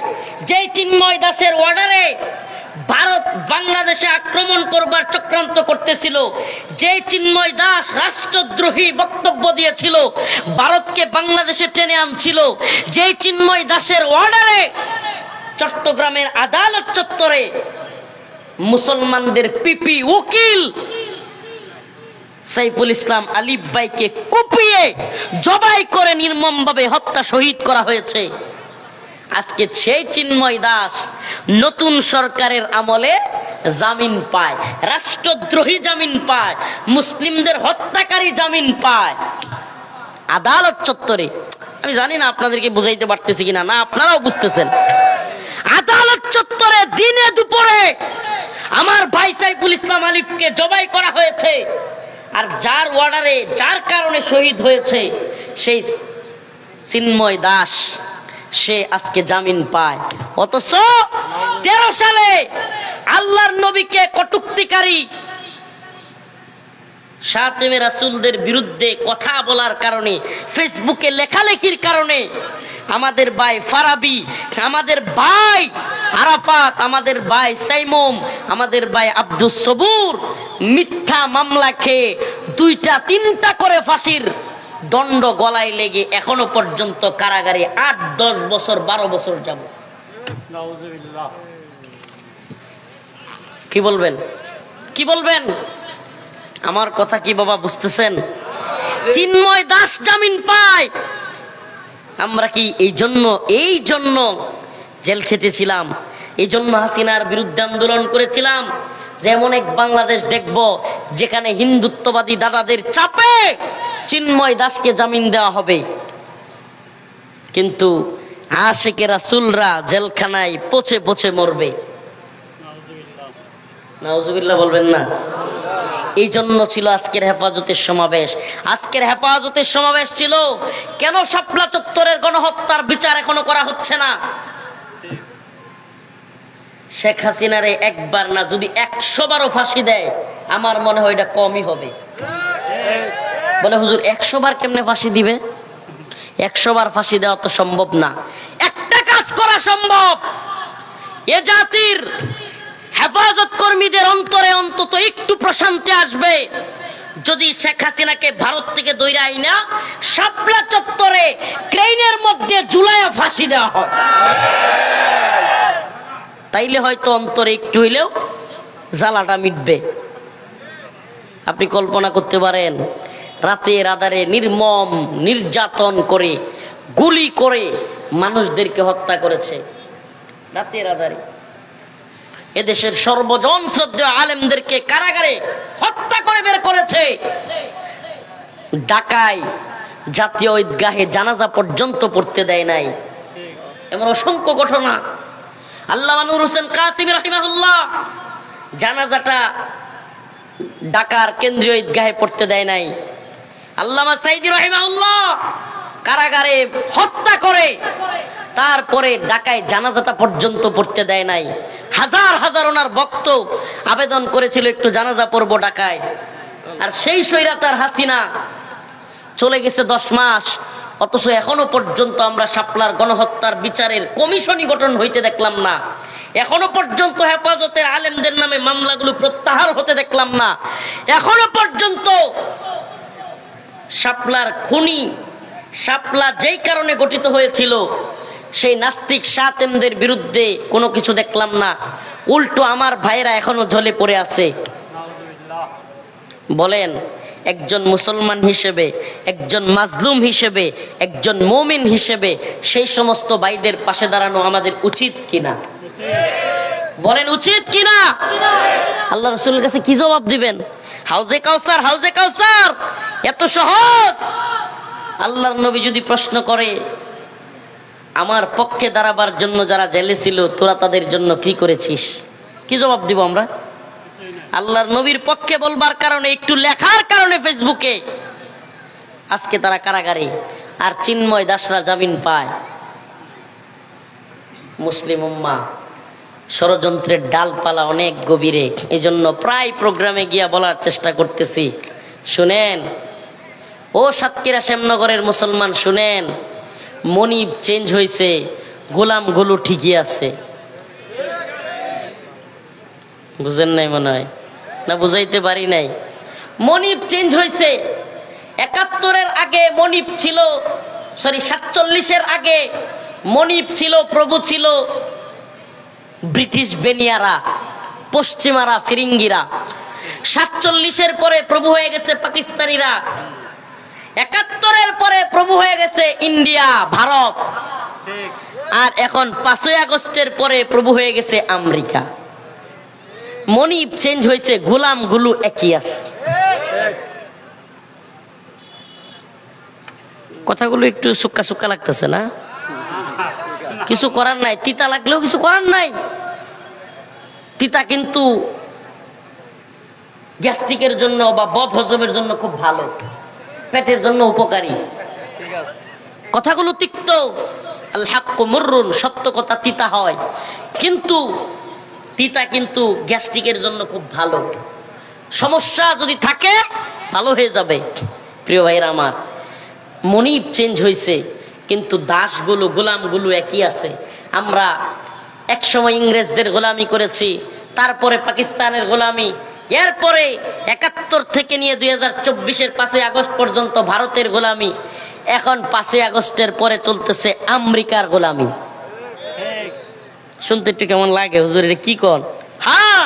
যে চিন্ময় দাসের অর্ডারে ভারত বাংলাদেশে আক্রমণ করবার চক্রান্ত করতেছিল, যে চিন্ময় দাস রাষ্ট্রদ্রোহী বক্তব্য দিয়েছিল, ভারতকে বাংলাদেশে টেনে আনছিল, যে চিন্ময় দাসের অর্ডারে চট্টগ্রামের আদালত চত্বরে মুসলমানদের পিপি উকিল সাইফুল ইসলাম আলিফ ভাইকে কুপিয়ে জবাই করে নির্মমভাবে হত্যা, শহীদ করা হয়েছে। আজকে সেই চিন্ময় দাস নতুন সরকারের আমলে জামিন পায়, রাষ্ট্রদ্রোহী জামিন পায়, মুসলিমদের হত্যাকারী জামিন পায় আদালত চত্বরে। আমি জানি না আপনাদেরকে বুঝাইতে পারতেছি কিনা, না আপনারাও বুঝতেছেন। আদালত চত্বরে দিনে দুপুরে আমার ভাই সাইফুল ইসলাম আলিফকে জবাই করা হয়েছে, আর যার অর্ডারে, যার কারণে শহীদ হয়েছে সেই চিন্ময় দাস, সে আজকে জামিন পায়। অথচ 13 সালে আল্লাহর নবীকে কটূক্তিকারী শাতিমে রাসূলদের বিরুদ্ধে কথা বলার কারণে, ফেসবুকে লেখালেখির কারণে আমাদের ভাই ফারাবি, আমাদের ভাই আরাফাত, আমাদের ভাই সাইমুম, আমাদের ভাই আব্দুস সবুর মিথ্যা মামলা খেয়ে 2টা 3টা করে ফাঁসির দণ্ড গলায় লেগে এখনো পর্যন্ত কারাগারে 8-10 বছর 12 বছর যাব। কি বলবেন? কি বলবেন? আমার কথা কি বাবা বুঝতেছেন? চিন্ময় দাস জামিন পায়। আমরা কি এই জন্য জেল খেটেছিলাম? এই জন্য হাসিনার বিরুদ্ধে আন্দোলন করেছিলাম? যেমন এক বাংলাদেশ দেখব যেখানে হিন্দুত্ববাদী দাদাদের চাপে চিন্ময় দাসকে জামিন দেওয়া হবে, কিন্তু আশিকে রাসূলরা জেলখানায় পচে পচে মরবে। নাউজুবিল্লাহ বলবেন না? এই জন্য ছিল আজকের হেফাজতের সমাবেশ। আজকের হেফাজতের সমাবেশ ছিল কেন শাপলা চত্বরের গণহত্যার বিচার এখনো করা হচ্ছে না? শেখ হাসিনারে একবার না, যদি 100 বারও ফাঁসি দেয়, আমার মনে হয় এটা কমই হবে। বলে হুজুর 100 বার কেমনে ফাঁসি দিবে? 100 বার ফাঁসি দেওয়া তো সম্ভব না। একটা কাজ করা সম্ভব, এ জাতির হেফাজত কর্মীদের অন্তরে অন্তত একটু প্রশান্তি আসবে যদি শেখ হাসিনাকে ভারত থেকে দইরা আইনা শাপলা চত্বরে ক্রেনের মধ্যে ঝুলাইয়া ফাঁসি দেওয়া হয়। তাইলে হয়তো অন্তরে একটু হইলেও জ্বালাটা মিটবে। আপনি কল্পনা করতে পারেন, রাতের আধারে নির্মম নির্যাতন করে, গুলি করে মানুষদেরকে হত্যা করেছে রাতের আধারে। এদেশের সর্বজন শ্রদ্ধেয় আলেমদেরকে কারাগারে হত্যা করে বের করেছে। ঢাকায় জাতীয় ঈদগাহে জানাজা পর্যন্ত পড়তে দেয় নাই। এমন অসংখ্য ঘটনা। আল্লামা নূর হোসেন কাসিমি রাহিমাহুল্লাহ জানাজাটা ঢাকার কেন্দ্রীয় ঈদগাহে পড়তে দেয় নাই। আল্লামা সাইদি রাহিমাহুল্লাহ কারাগারে হত্যা করে তারপরে ঢাকায় জানাজাটা পর্যন্ত পড়তে দেয় নাই। হাজার হাজার ওনার ভক্ত আবেদন করেছিল একটু জানাজা পড়বো ঢাকায়। আর সেই স্বৈরাচার হাসিনা চলে গেছে 10 মাস, অথচ এখনো পর্যন্ত আমরা শাপলার গণহত্যার বিচারের কমিশনই গঠন হইতে দেখলাম না। এখনো পর্যন্ত হেফাজতের আলেমদের নামে মামলাগুলো প্রত্যাহার হতে দেখলাম না। এখনো পর্যন্ত শাপলার খুনি, শাপলা যেই কারণে গঠিত হয়েছিল সেই নাস্তিক শাতেমদের বিরুদ্ধে কোনো কিছু দেখলাম না। উল্টো আমার ভাইরা এখনো ঝলে পড়ে আছে। বলেন, একজন মুসলমান হিসেবে, একজন মাজলুম হিসেবে, একজন মুমিন হিসেবে সেই সমস্ত ভাইদের পাশে দাঁড়ানো আমাদের উচিত কিনা? বলেন উচিত কিনা? আল্লাহ রাসূলের কাছে কি জবাব দিবেন? হাউজে কাউসার, হাউজে কাউসার এত সহজ? আল্লাহর নবী যদি প্রশ্ন করে, আমার পক্ষে দাঁড়াবার জন্য যারা জেলে ছিল তোরা তাদের জন্য কি করেছিস? কি জবাব দিব আমরা? আল্লাহর নবীর পক্ষে বলবার কারণে, একটু লেখার কারণে ফেসবুকে আজকে তারা কারাগারে, আর চিন্ময় দাসরা জামিন পায়। মুসলিম উম্মাহ ষড়যন্ত্রের ডালপালা অনেক গভীরে, এই জন্য প্রায় প্রোগ্রামে গিয়া বলার চেষ্টা করতেছি, শুনেন ও সাতক্ষীরা শ্যামনগরের মুসলমান, শুনেন, মনিব চেঞ্জ হয়েছে, গোলামগুলো ঠিকই আছে। বুঝেন নাই মনে হয়, না বুঝাইতে পারি নাই? মনিব চেঞ্জ হয়েছে। ৭১-এর আগে মনিব ছিল, ৪৭-এর আগে মনিব ছিল, প্রভু ছিল ব্রিটিশ বেনিয়ারা, পশ্চিমারা, ফিরিঙ্গিরা। ৪৭-এর পরে প্রভু হয়ে গেছে পাকিস্তানিরা। ৭১-এর পরে প্রভু হয়ে গেছে ইন্ডিয়া, ভারত। আর এখন ৫ই আগস্টের পরে প্রভু হয়ে গেছে আমেরিকা। মনিব চেঞ্জ হয়েছে, গোলামগুলো একই আছে। কথাগুলো একটু সুক্কা সুক্কা লাগতেছে না? কিছু করার নাই, তিতা লাগলেও কিছু করার নাই। তিতা কিন্তু গ্যাস্ট্রিকের জন্য বা বদ হজমের জন্য খুব ভালো, পেটের জন্য উপকারী। কথাগুলো তিক্ত, আল হাক্কু মুররুন, সত্য কথা তিতা হয়, কিন্তু তিতা কিন্তু গ্যাস্ট্রিকের জন্য খুব ভালো। সমস্যা যদি থাকে ভালো হয়ে যাবে। প্রিয় ভাইরা আমার, মনিব চেঞ্জ হয়েছে কিন্তু দাসগুলো, গোলামগুলো একই আছে। আমরা একসময় ইংরেজদের গোলামি করেছি, তারপরে পাকিস্তানের গোলামি, এরপরে ৭১ থেকে নিয়ে ২০২৪-এর ৫ই আগস্ট পর্যন্ত ভারতের গোলামি, এখন ৫ই আগস্টের পরে চলতেছে আমেরিকার গোলামি। শুনতে একটু কেমন লাগে হুজুর, এটা কি কন? হ্যাঁ,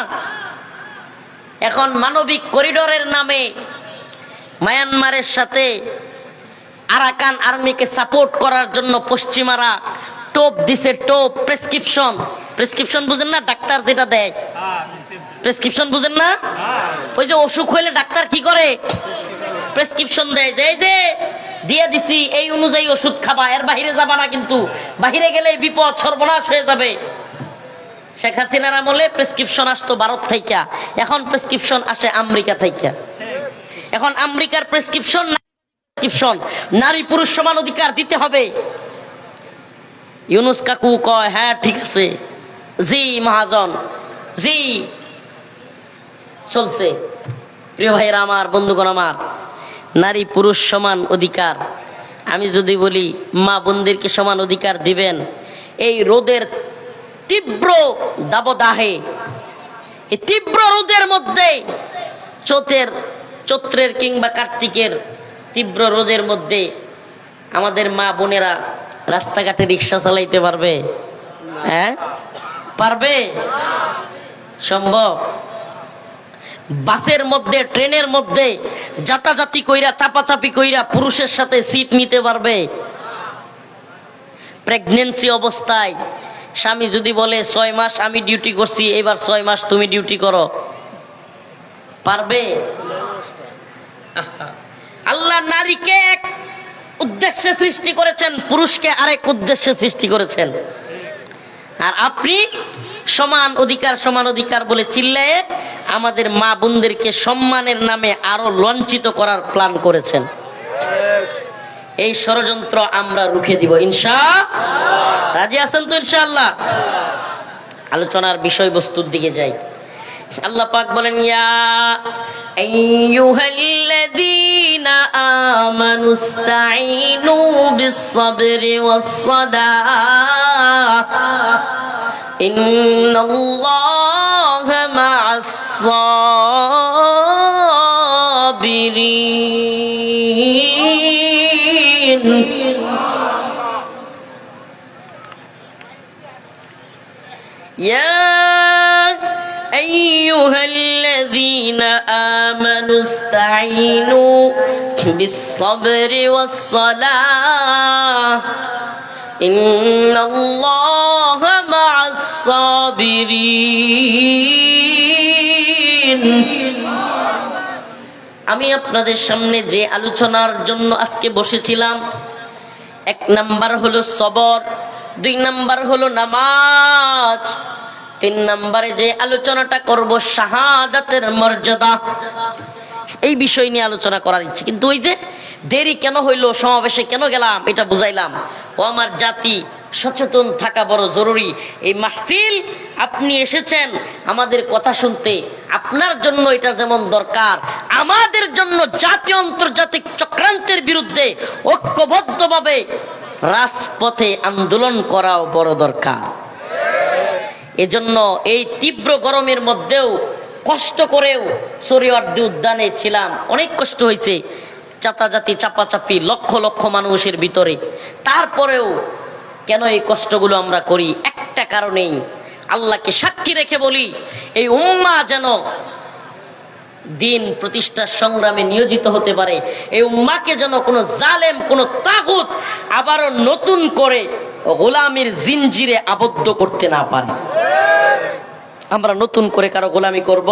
এখন মানবিক করিডোরের নামে মায়ানমারের সাথে আরাকান আর্মিকে সাপোর্ট করার জন্য পশ্চিমারা টোপ দিছে, টোপ, প্রেসক্রিপশন। প্রেসক্রিপশন বুঝেন না? ডাক্তার যেটা দেয়, প্রেসক্রিপশন বুঝেন না? ওই যে অসুখ হইলে ডাক্তার কি করে? প্রেসক্রিপশন দেয়, যে এই যে দিয়ে দিছি, এই অনুযায়ী ওষুধ খাবা, এর বাহিরে যাবা না, কিন্তু বাহিরে গেলে বিপদ, সর্বনাশ হয়ে যাবে। শেখ হাসিনার আমলে প্রেসক্রিপশন আসতো ভারত থেকে, এখন প্রেসক্রিপশন আসে আমেরিকা থেকে। এখন আমেরিকার প্রেসক্রিপশন, নারী পুরুষ সমান অধিকার দিতে হবে। ইউনুস কাকু কয় হ্যাঁ ঠিক আছে, জি মহাজন, জি চলছে। প্রিয় ভাইরা আমার, বন্ধুগণ আমার, নারী পুরুষ সমান অধিকার। আমি যদি বলি মা বোনদেরকে সমান অধিকার দিবেন, এই রোদের তীব্র দাবদাহে, এই তীব্র রোদের মধ্যে, চৈত্রের কিংবা কার্তিকের তীব্র রোদের মধ্যে আমাদের মা বোনেরা রাস্তাঘাটে রিক্সা চালাইতে পারবে? হ্যাঁ পারবে? সম্ভব? বাসের মধ্যে, ট্রেনের মধ্যে যাতাযাতি কইরা, চাপাচাপি কইরা পুরুষের সাথে সিট নিতে পারবে? প্রেগনেন্সি অবস্থায় স্বামী যদি বলে ৬ মাস আমি ডিউটি করছি, এবার ৬ মাস তুমি ডিউটি করো, পারবে? আল্লাহ নারীকে এক উদ্দেশ্যে সৃষ্টি করেছেন, পুরুষকে আরেক উদ্দেশ্যে সৃষ্টি করেছেন। আর আপনি সমান অধিকার, সমান অধিকার বলে চিল্লায়ে আমাদের মা বোনদেরকে সম্মানের নামে আরো লঞ্চিত করার প্ল্যান করেছেন। এই ষড়যন্ত্র আমরা রুখে দিব ইনশাআল্লাহ। রাজি আছেন তো ইনশাআল্লাহ? আলোচনার বিষয়বস্তুর দিকে যাই। আল্লাহ পাক বলেন, ইয়া আইয়ুহাল্লাযীনা আমানুস্তাঈনু বিস-সাবরি ওয়াস-সালাহ ইন্নাল্লাহা মা'আস-সাবিরিন। ইয়া أيها الذين آمنوا استعينوا بالصبر والصلاة إن الله مع الصابرين। আমি আপনাদের সামনে যে আলোচনার জন্য আজকে বসেছিলাম, এক নাম্বার হলো সবর, দুই নাম্বার হলো নামাজ, তিন নম্বরে যে আলোচনাটা করব শাহাদাতের মর্যাদা, এই বিষয় নিয়ে আলোচনা করার ইচ্ছে। কিন্তু ওই যে দেরি কেন হইলো, সমাবেশে কেন গেলাম, এটা বুঝাইলাম। ও আমার জাতি, সচেতন থাকা বড় জরুরি। এই মাহফিল আপনি এসেছেন আমাদের কথা শুনতে, আপনার জন্য এটা যেমন দরকার, আমাদের জন্য জাতীয় আন্তর্জাতিক চক্রান্তের বিরুদ্ধে ঐক্যবদ্ধভাবে রাজপথে আন্দোলন করাও বড় দরকার। এজন্য এই তীব্র গরমের মধ্যেও কষ্ট করেও শরীয়তদি উদ্যানে ছিলাম, অনেক কষ্ট হয়েছে, চাতাজাতি চাপাচাপি লক্ষ লক্ষ মানুষের ভিতরে। তারপরেও কেন এই কষ্টগুলো আমরা করি? একটা কারণেই, আল্লাহকে সাক্ষী রেখে বলি, এই উম্মাহ যেন দিন প্রতিষ্ঠার সংগ্রামে নিয়োজিত হতে পারে। এই উম্মাহকে যেন কোনো জালেম, কোনো তাগুত আবারও নতুন করে গোলামির জিনজিরে আবদ্ধ করতে না পারে। আমরা নতুন করে কারো গোলামি করব?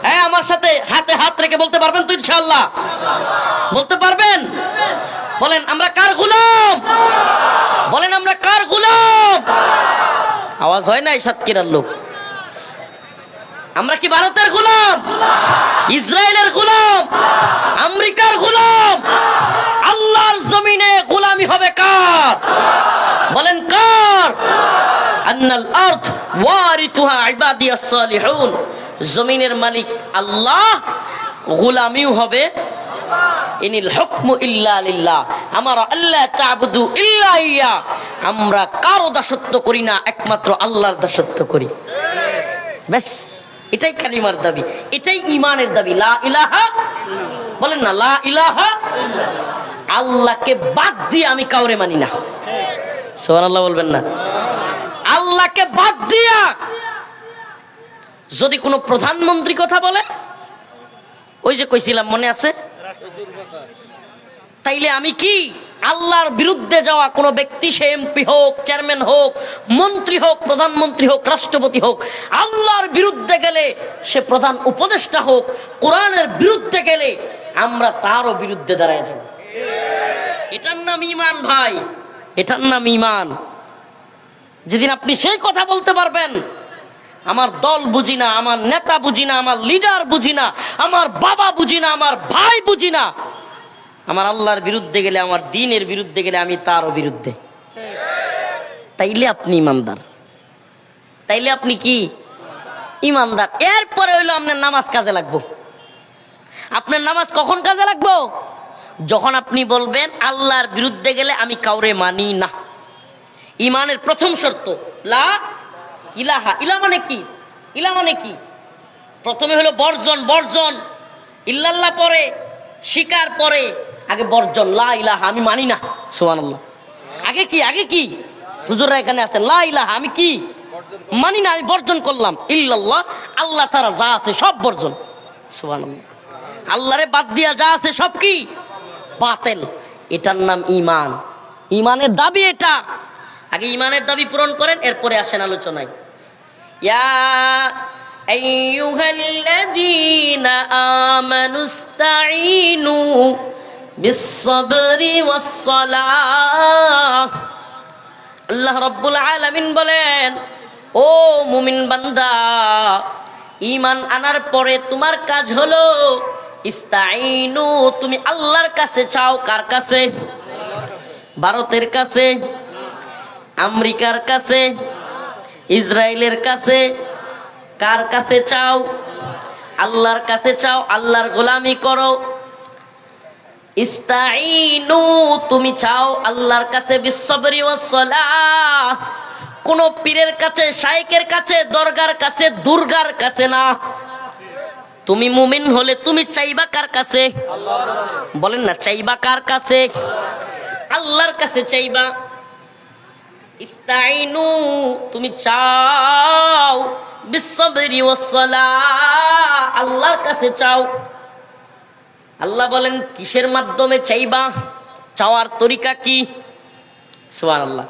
হ্যাঁ, আমার সাথে হাতে হাত রেখে বলতে পারবেন তো ইনশাআল্লাহ? বলতে পারবেন? বলেন আমরা কার গোলাম? বলেন আমরা কার গোলাম? আওয়াজ হয় না এই সাতক্ষীরার লোক? আমরা কি ভারতের গোলাম, ইসরায়েলের গোলাম, আমেরিকার গোলাম? আল্লাহর জমিনে গোলামি হবে কার? বলেন কার? আন্নাল আরদ ওয়ারিসুহা ইবাদিয়াস সালিহুন। জমিনের মালিক আল্লাহ, গোলামিও হবে ইনিল হুকমু ইল্লা লিল্লাহ, আমরা আল্লাহ তা'বুদু ইল্লা ইয়া, আমরা কারো দাসত্ব করি না, একমাত্র আল্লাহর দাসত্ব করি। ব্যাস, এটাই কালিমার দাবি, এটাই ঈমানের দাবি। লা ইলাহা, বলেন না লা ইলাহা। আল্লাহকে বাদ দিয়ে আমি কাউরে মানি না। সুবহানাল্লাহ বলবেন না? আল্লাহকে বাদ দিয়া যদি কোনো প্রধানমন্ত্রী কথা বলে, ওই যে কইছিলাম মনে আছে, তাইলে আমি কি আল্লাহর বিরুদ্ধে যাওয়া কোনো ব্যক্তি, সে এমপি হোক, চেয়ারম্যান হোক, মন্ত্রী হোক, প্রধানমন্ত্রী হোক, রাষ্ট্রপতি হোক, আল্লাহর বিরুদ্ধে গেলে, সে প্রধান উপদেষ্টা হোক, কোরআনের বিরুদ্ধে গেলে আমরা তারও বিরুদ্ধে দাঁড়ায় যাব। এটার নাম ঈমান ভাই, এটার নাম ঈমান। যেদিন আপনি সেই কথা বলতে পারবেন, আমার দল বুঝি না, আমার নেতা বুঝি না, আমার লিডার বুঝি না, আমার বাবা বুঝি না, আমার ভাই বুঝি না, আমার আল্লাহর বিরুদ্ধে গেলে, আমার দ্বীনের বিরুদ্ধে গেলে আমি তারও বিরুদ্ধে, তাইলে আপনি ইমানদার। তাইলে আপনি কি ইমানদার। এরপরে হইলো আপনার নামাজ কাজে লাগবো। আপনার নামাজ কখন কাজে লাগবো? যখন আপনি বলবেন আল্লাহর বিরুদ্ধে গেলে আমি কাউরে মানি না। ইমানের প্রথম শর্ত লা ইলাহা। ইলা মানে কি? ইলা মানে কি? প্রথমে হলো বর্জন, বর্জন। ইল্লাল্লাহ পরে, স্বীকার পরে, আগে বর্জন, লা ইলাহা আমি মানি না। সুবহানাল্লাহ। আগে কি? আগে কি? হুজুররা এখানে আছেন, লা ইলাহা আমি কি মানি না, আমি বর্জন করলাম। ইল্লাল্লাহ, আল্লাহ ছাড়া যা আছে সব বর্জন। সুবহানাল্লাহ। আল্লাহরে বাদ দিয়া যা আছে সব কি? বাতিল। এটার নাম ঈমান। ঈমানের দাবি এটা। আগে ঈমানের দাবি পূরণ করেন, এরপরে আসেন আলোচনায়। ইয়া আইয়ুহাল্লাযীনা আমানুস্তাঈনু বিস-সাবরি ওয়াস-সালাহ। আল্লাহ রাব্বুল আলামিন বলেন, ও মুমিন বান্দা, ঈমান আনার পরে তোমার কাজ হলো ইস্তাঈনু, তুমি আল্লাহর কাছে চাও। কার কাছে? ভারতের কাছে, আমেরিকার কাছে, ইসরায়েলের কাছে, কার কাছে চাও? আল্লাহর কাছে চাও, আল্লাহর গোলামি করো। ইস্তাইনু, তুমি চাও আল্লাহর কাছে বিসসবরি ওয়াসসালাহ, কোন পীরের কাছে, শাইখের কাছে, দরগার কাছে, দুর্গার কাছে না। তুমি মুমিন হলে তুমি চাইবা কার কাছে? বলেন না, চাইবা কার কাছে? আল্লাহর কাছে চাইবা। ইস্তাইনু, তুমি চাও বিসসবরি ওয়াসসালাহ, আল্লাহর কাছে চাও। আল্লাহ বলেন কিসের মাধ্যমে চাইবা? চাওয়ার তরিকা কি? সুবহানাল্লাহ।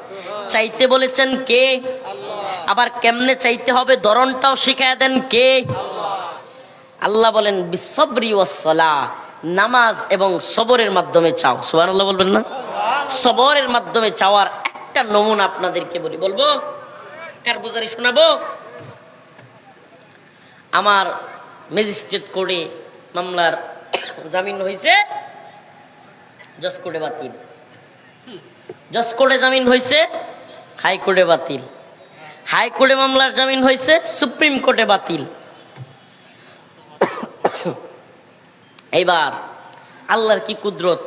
চাইতে বলেছেন কে? আবার কেমনে চাইতে হবে ধরনটাও শিখায় দেন কে? আল্লাহ বলেন বিসসবরি ওয়াসসালাহ, নামাজ এবং সবরের মাধ্যমে চাও। সুবহানাল্লাহ বলবেন না? সবরের মাধ্যমে চাওয়ার একটা নমুনা আপনাদেরকে বলবো। কারগুজারি শোনাবো। আমার ম্যাজিস্ট্রেট কোর্টে মামলার জামিন হয়েছে, জজ কোর্টে বাতিল। জজ কোর্টে জামিন হয়েছে, হাইকোর্টে বাতিল। হাইকোর্টে মামলার জামিন হয়েছে, সুপ্রিম কোর্টে বাতিল। এইবার আল্লাহর কি কুদরত!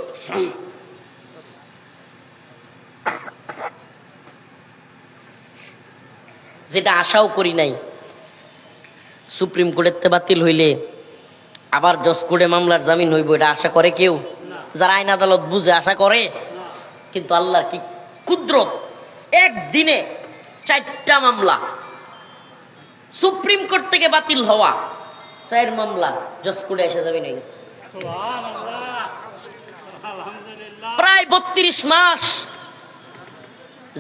যেটা আশাও করি নাই, সুপ্রিম কোর্টের বাতিল হইলে আবার জজ কোর্টে মামলার জামিন হইব, এটা আশা করে কেউ? যারা আইন আদালত বুঝে আশা করে? কিন্তু আল্লাহর কি কুদরত! একদিনে 4টা মামলা সুপ্রিম কোর্ট থেকে বাতিল হওয়া, 4 মামলা জজ কোর্টে এসে জামিন হয়ে গেছে। প্রায় 32 মাস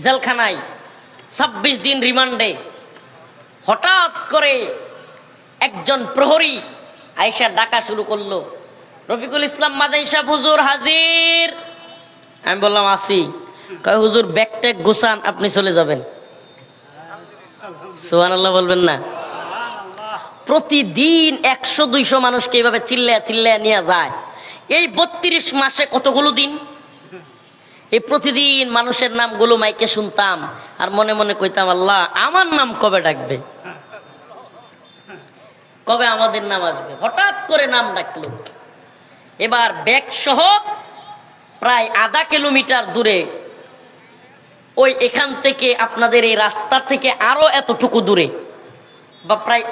জেলখানায়, 26 দিন রিমান্ডে। হঠাৎ করে একজন প্রহরী আয়েশা ডাকা শুরু করলো, রফিকুল ইসলাম মাদানী সাহেব হুজুর হাজির। আমি বললাম আসি। কয় হুজুর ব্যাগ ট্যাগ গুছান, আপনি চলে যাবেন। সুবহানাল্লাহ বলবেন না? প্রতিদিন 100-200 মানুষকে এইভাবে চিল্লায়া চিল্লায়া নিয়ে যায়। এই 32 মাসে কতগুলো দিন! এই প্রতিদিন মানুষের নামগুলো মাইকে শুনতাম আর মনে মনে কইতাম, আল্লাহ আমার নাম কবে ডাকবে, কবে আমাদের নাম আসবে। হঠাৎ করে নাম ডাকলো। এবার ব্যাগ সহ প্রায় আধা কিলোমিটার দূরে, ওই এখান থেকে আপনাদের এই রাস্তা থেকে আরো এতটুকু দূরে, বা প্রায়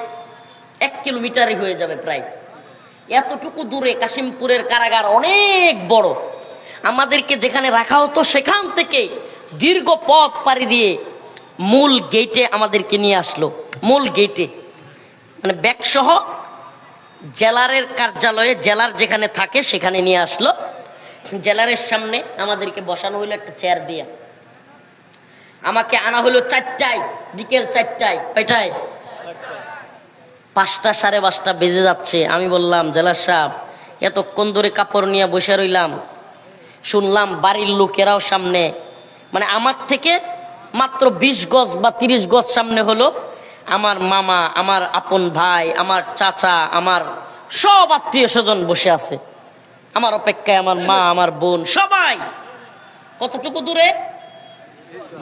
1 কিলোমিটারই হয়ে যাবে, প্রায় এতটুকু দূরে কাশিমপুরের কারাগার অনেক বড়। আমাদেরকে যেখানে রাখা হতো সেখান থেকে দীর্ঘ পথ পাড়ি দিয়ে মূল গেটে আমাদেরকে নিয়ে আসলো। মূল গেটে মানে ব্যাগ সহ জেলারের কার্যালয়ে, জেলার যেখানে থাকে সেখানে নিয়ে আসলো। জেলারের সামনে আমাদেরকে বসানো হইলো একটা চেয়ার দিয়া। আমাকে আনা হলো 4টায়, বিকেল 4টায়। কয়টায়? 5টা 5:30 বেজে যাচ্ছে। আমি বললাম, জেলার সাহেব এতক্ষণ ধরে কাপড় নিয়ে বসে রইলাম, শুনলাম বাড়ির লোকেরাও সামনে, মানে আমার থেকে মাত্র 20 গজ বা 30 গজ সামনে হলো আমার মামা, আমার আপন ভাই, আমার চাচা, আমার সব আত্মীয় স্বজন বসে আছে আমার অপেক্ষায়, আমার মা, আমার বোন, সবাই। কতটুকু দূরে?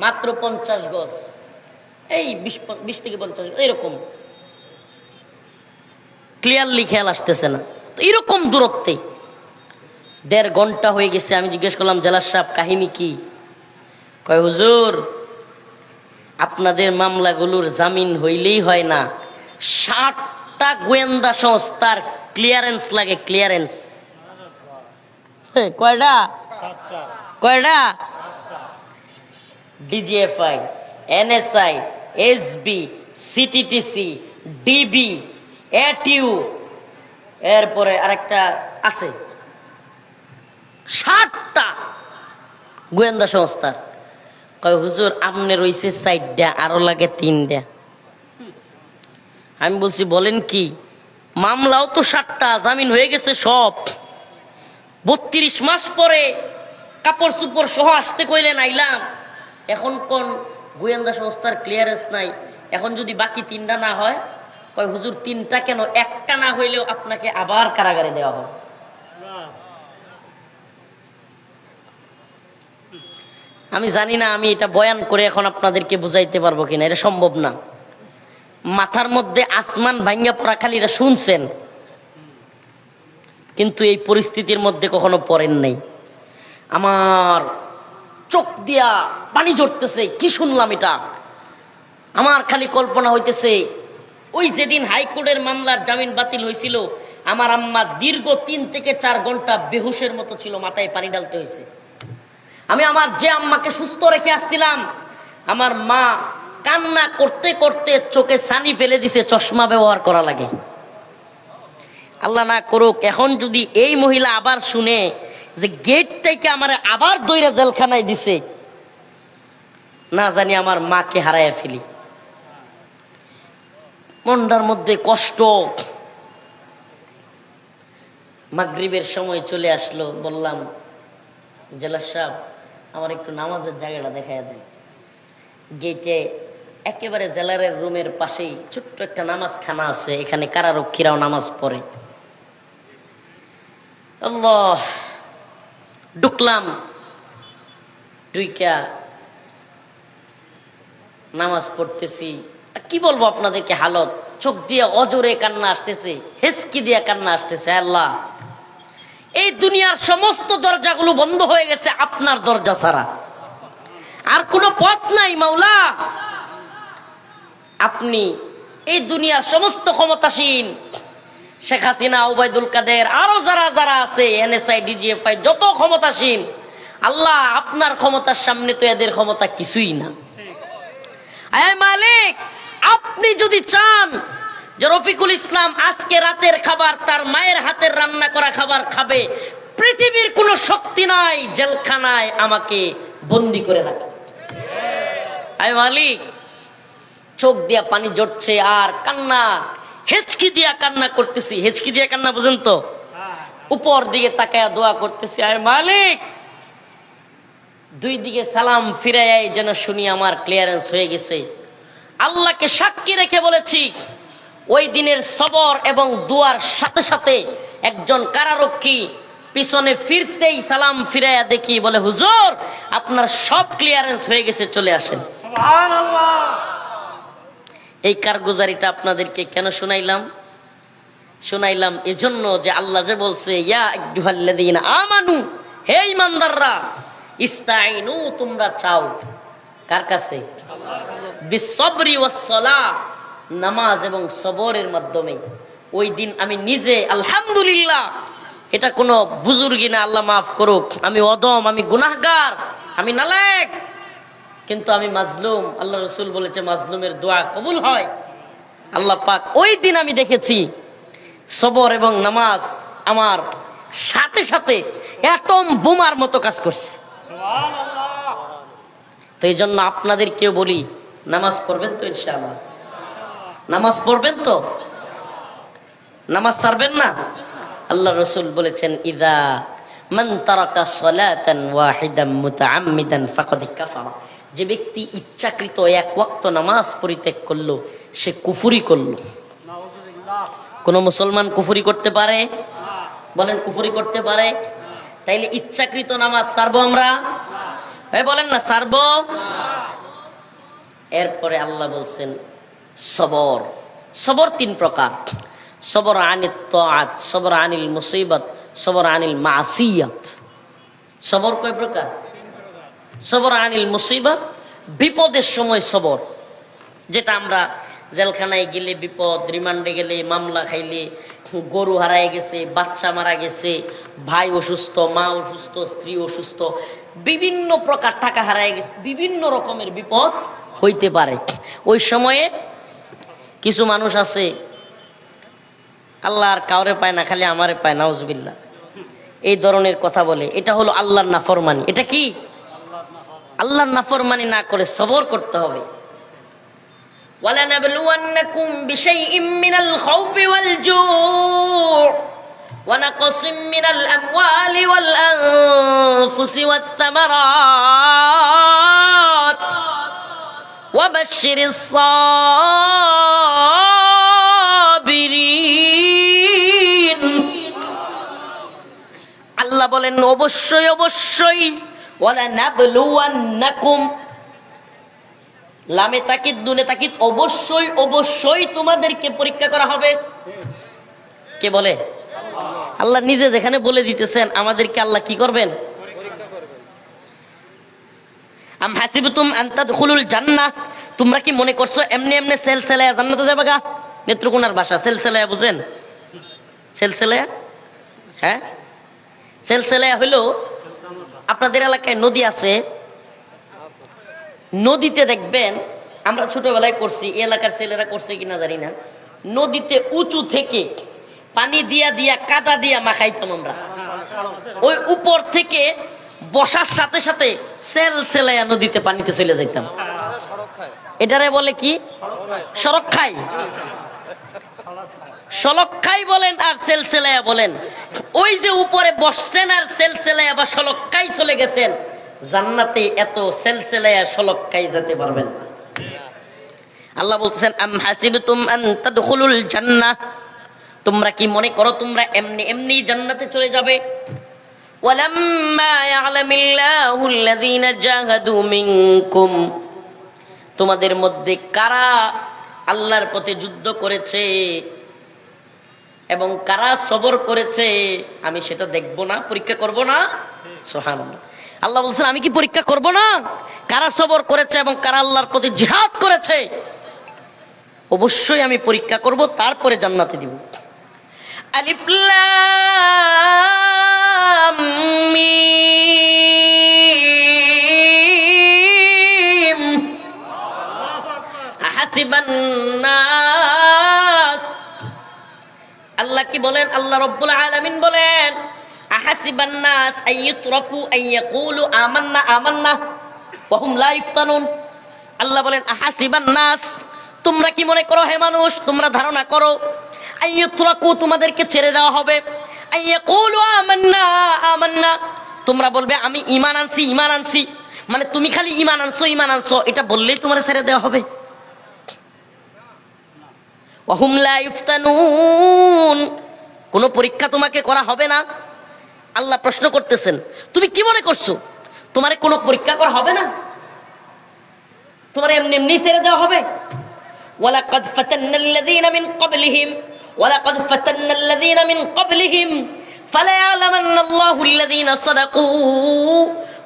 মাত্র 50 গজ, এই 20 থেকে 50 এরকম। ক্লিয়ারলি খেয়াল আসতেছে না। তো এরকম দূরত্বে 1.5 ঘন্টা হয়ে গেছে। আমি জিজ্ঞেস করলাম, জেলার সাহেব কাহিনী কি? কয় হুজুর আপনাদের মামলাগুলোর জামিন হইলেই হয় না, 60টা গোয়েন্দা সংস্থার ক্লিয়ারেন্স লাগে। ক্লিয়ারেন্স কয়টা? কয়টা? DGFI, NSI, SB, CTTC, DB, ATU, এরপরে আরেকটা আছে, 60টা গোয়েন্দা সংস্থার। কয় হুজুর আমনে রইছে 4টা, আরো লাগে 3টা। আমি বলছি বলেন কি? মামলাও তো 7টা, জামিন হয়ে গেছে সব। 32 মাস পরে কাপড় চুপড় সহ আসতে কইলেন, আইলাম। এখন কোন গোয়েন্দা সংস্থার ক্লিয়ারেন্স নাই, এখন যদি বাকি 3টা না হয়, কয় হুজুর 3টা কেন, 1টা না হইলেও আপনাকে আবার কারাগারে দেওয়া হবে। আমি জানি না আমি এটা বয়ান করে এখন আপনাদেরকে বুঝাইতে পারবো কিনা, এটা সম্ভব না। মাথার মধ্যে আসমান ভাঙ্গা পড়া, খালি এটা শুনছেন, কিন্তু এই পরিস্থিতির মধ্যে কখনো পড়েন নাই। আমার চোখ দিয়া পানি ঝরতেছে, কি শুনলাম এটা। আমার খালি কল্পনা হইতেছে, ওই যেদিন হাইকোর্টের মামলার জামিন বাতিল হয়েছিল, আমার আম্মা দীর্ঘ 3 থেকে 4 ঘন্টা বেহুশের মতো ছিল, মাথায় পানি ঢালতে হয়েছে। আমি আমার যে আম্মাকে সুস্থ রেখে আসছিলাম, আমার মা কান্না করতে করতে চোখে ছানি ফেলে দিছে, চশমা ব্যবহার করা লাগে। আল্লাহ না করুক এখন যদি এই মহিলা আবার শুনে যে গেট থেকে আমার আবার দইরা জেলখানায় দিছে, না জানি আমার মাকে হারাইয়া ফেলি। মনটার মধ্যে কষ্ট। মাগরিবের সময় চলে আসলো, বললাম জেলার সাহেব আমার একটু নামাজের জায়গাটা দেখাইয়া দেন। গেটে একেবারে জেলারের রুমের পাশেই ছোট্ট একটা নামাজ খানা আছে, এখানে কারারক্ষীরাও নামাজ পড়ে। আল্লাহ, ঢুকলাম, ঢুইকা নামাজ পড়তেছি। কি বলবো আপনাদেরকে হালত, চোখ দিয়ে অজরে কান্না আসতেছে, হেসকি দিয়ে কান্না আসতেছে। আল্লাহ, এই দুনিয়ার সমস্ত দরজাগুলো বন্ধ হয়ে গেছে আপনার দরজা ছাড়া, আর কোনো পথ নাই মাওলা। আপনি এই দুনিয়ার সমস্ত ক্ষমতাসীন, শেখ হাসিনা, ওবায়দুল কাদের, আরো যারা যারা আছে, এনএসআই, ডিজিএফআই, যত ক্ষমতাসীন, আল্লাহ আপনার ক্ষমতার সামনে তো এদের ক্ষমতা কিছুই না। আয় মালিক, আপনি যদি চান যে রফিকুল ইসলাম আজকে রাতের খাবার তার মায়ের হাতের রান্না করা খাবার খাবে, পৃথিবীর কোনো শক্তি নাই জেলখানায় আমাকে বন্দি করে রাখে। আয় মালিক, চোখ দিয়া পানি ঝরছে আর কান্না, হেঁচকি দিয়া কান্না করতেছি। হেঁচকি দিয়া কান্না বুঝেন তো, উপর দিকে তাকায়া দোয়া করতেছি। আয় মালিক, 2 দিকে সালাম ফিরাই যেন শুনি আমার ক্লিয়ারেন্স হয়ে গেছে। আল্লাহকে সাক্ষী রেখে বলেছি, ওই দিনের সবর এবং দুয়ার সাথে সাথে একজন কারারক্ষী পিছনে ফিরতেই সালাম ফিরাইয়া দেখি বলে, হুজুর আপনার সব ক্লিয়ারেন্স হয়ে গেছে, চলে আসেন। সুবহানাল্লাহ। এই কারগুজারিটা আপনাদেরকে কেন শুনাইলাম এজন্য যে আল্লাহ যে বলছে, ইয়া আইয়ুহাল্লাযীনা আমানু, হে ঈমানদাররা, ইস্তাইনু, তোমরা চাও কার কাছে? বিসসবরি ওয়াসসালাহ, নামাজ এবং সবরের মাধ্যমে। ওই দিন আমি নিজে আলহামদুলিল্লাহ, এটা কোনো বুজুর্গি না, আল্লাহ মাফ করুক, আমি অদম, আমি গুনাহগার, আমি নালায়েক, কিন্তু আমি মাজলুম। আল্লাহ রাসূল বলেছে মাজলুমের দোয়া কবুল হয়। আল্লাহ পাক ওই দিন আমি দেখেছি সবর এবং নামাজ আমার সাথে সাথে অ্যাটম বোমার মতো কাজ করছে। সুবহানাল্লাহ। তো এই জন্য আপনাদেরকেও বলি, নামাজ পড়বেন তো ইনশাআল্লাহ? নামাজ পড়বেন তো? নামাজ ছাড়বেন না? আল্লাহ রাসূল বলেছেন, ইযা মান তারাকা সালাতান ওয়াহিদান মুতাআম্মিদান ফাকাদ কাফারা, যে ব্যক্তি ইচ্ছাকৃত 1 ওয়াক্ত নামাজ পরিত্যাগ করলো সে কুফরি করলো। কোন মুসলমান কুফরি করতে পারে? বলেন, কুফরি করতে পারে? তাইলে ইচ্ছাকৃত নামাজ ছাড়বো আমরা? বলেন না, ছাড়বো? এরপরে আল্লাহ বলছেন সবর। সবর 3 প্রকার: সবর আনিত তাআত, সবর আনিল মুসিবত, সবর আনিল মাসিয়াত। সবর কয় প্রকার? সবর আনিল মুসিবত, বিপদের সময় সবর, যেটা আমরা জেলখানায় গেলে বিপদ, রিমান্ডে গেলে, মামলা খাইলে, গরু হারায় গেছে, বাচ্চা মারা গেছে, ভাই অসুস্থ, মা অসুস্থ, স্ত্রী অসুস্থ, বিভিন্ন প্রকার টাকা হারায় গেছে, বিভিন্ন রকমের বিপদ হইতে পারে। ওই সময়ে কিছু মানুষ আছে আল্লাহ আর কাউরে পায় না, খালি আমারে পায়, নাউজুবিল্লাহ, এই ধরনের কথা বলে। এটা হলো আল্লাহর নাফরমানি। এটা কি? আল্লাহর নাফরমানি না করে সবর করতে হবে। وَلَنَبْلُوَنَّكُمْ بِشَيْءٍ مِّنَ الْخَوْفِ وَالْجُوعِ وَنَقْصٍ مِّنَ الْأَمْوَالِ وَالْأَنفُسِ وَالثَّمَرَاتِ وَبَشِّرِ الصَّابِرِينَ। আল্লাহ বলেন, অবশ্যই অবশ্যই ওয়ালা নাবলুওয়ান্নাকুম, লামে তাকিদ নুনে তাকিদ, অবশ্যই অবশ্যই তোমাদেরকে পরীক্ষা করা হবে। কে বলে? আল্লাহ নিজে যেখানে বলে দিতেছেন, আমাদেরকে আল্লাহ কি করবেন? আম হাসিবতুম আন তাদখুলুল জান্নাহ, তোমরা কি মনে করছো এমনি এমনি সেলসেলায়া জান্নাতে যাবে গা? নেত্রকোনার ভাষা সেলসেলায়া বুঝেন? সেলসেলায়া, হ্যাঁ, সেলসেলায়া হইলো আপনাদের এলাকায় নদী আছে, নদীতে দেখবেন, আমরা ছোটবেলায় করছি, এই এলাকার ছেলেরা করছে কিনা জানি না, নদীতে উঁচু থেকে পানি দিয়া দিয়া কাদা দিয়া মাখাইতাম আমরা। ওই উপর থেকে বসার সাথে সাথে সেলসেলায়া নদীতে পানিতে চলে যাইতাম। এটারে বলে কি? সড়ক খাই, সলক খাই বলেন আর সেলসেলায়া বলেন। ওই যে উপরে বসছেন আর সেলসেলায়া বা সলক খাই চলে গেছেন, জান্নাতে এত সেলসেলায়া সলক খাই যেতে পারবেন। আল্লাহ বলছেন আম হাসিবতুম আন তাদখুলুল জান্নাহ, তোমরা কি মনে করো তোমরা এমনি এমনি জান্নাতে চলে যাবে? ওয়ালাম্মা ইয়ালামিল্লাহু আল্লাযীনা জাহাদু মিনকুম, তোমাদের মধ্যে কারা আল্লাহর পথে যুদ্ধ করেছে এবং কারা সবর করেছে আমি সেটা দেখব না, পরীক্ষা করব না? সুবহানাল্লাহ। আল্লাহ বলছেন আমি কি পরীক্ষা করব না? কারা সবর করেছে এবং কারা আল্লাহর প্রতি জিহাদ করেছে অবশ্যই আমি পরীক্ষা করব, তারপরে জান্নাতে দিব। আলিফ লাম মিম, আহাসিবান নাস, আল্লাহ কি বলেন? আল্লাহ রাব্বুল আলামিন বলেন আহাসিবান নাস আইয়ুতরাকু আইয়াকুলু আমান্না আমান্না ওয়া হুম লা ইফতানুন। আল্লাহ বলেন আহাসিবান নাস, তোমরা কি মনে করো হে মানুষ, তোমরা ধারণা করো আইয়ুতরাকু, তোমাদেরকে ছেড়ে দেওয়া হবে, আইয়াকুলু আমান্না আমান্না, তোমরা বলবে আমি ঈমান আনছি ঈমান আনছি, মানে তুমি খালি ঈমান আনছো ঈমান আনছো এটা বললেই তোমার ছেড়ে দেওয়া হবে? ওয়া হুম লা ইফতানুন, কোনো পরীক্ষা তোমাকে করা হবে না। আল্লাহ প্রশ্ন করতেছেন তুমি কি মনে করছো তোমারে কোনো পরীক্ষা করা হবে না? তোমার এমনি এমনি ছেড়ে দেওয়া হবে? ওয়ালাকাদ ফাতান্নাল্লাযীনা মিন ক্বাবলিহিম ওয়ালাকাদ ফাতান্নাল্লাযীনা মিন ক্বাবলিহিম ফালায়ালামান্নাল্লাহু আল্লাযীনা সাদাকু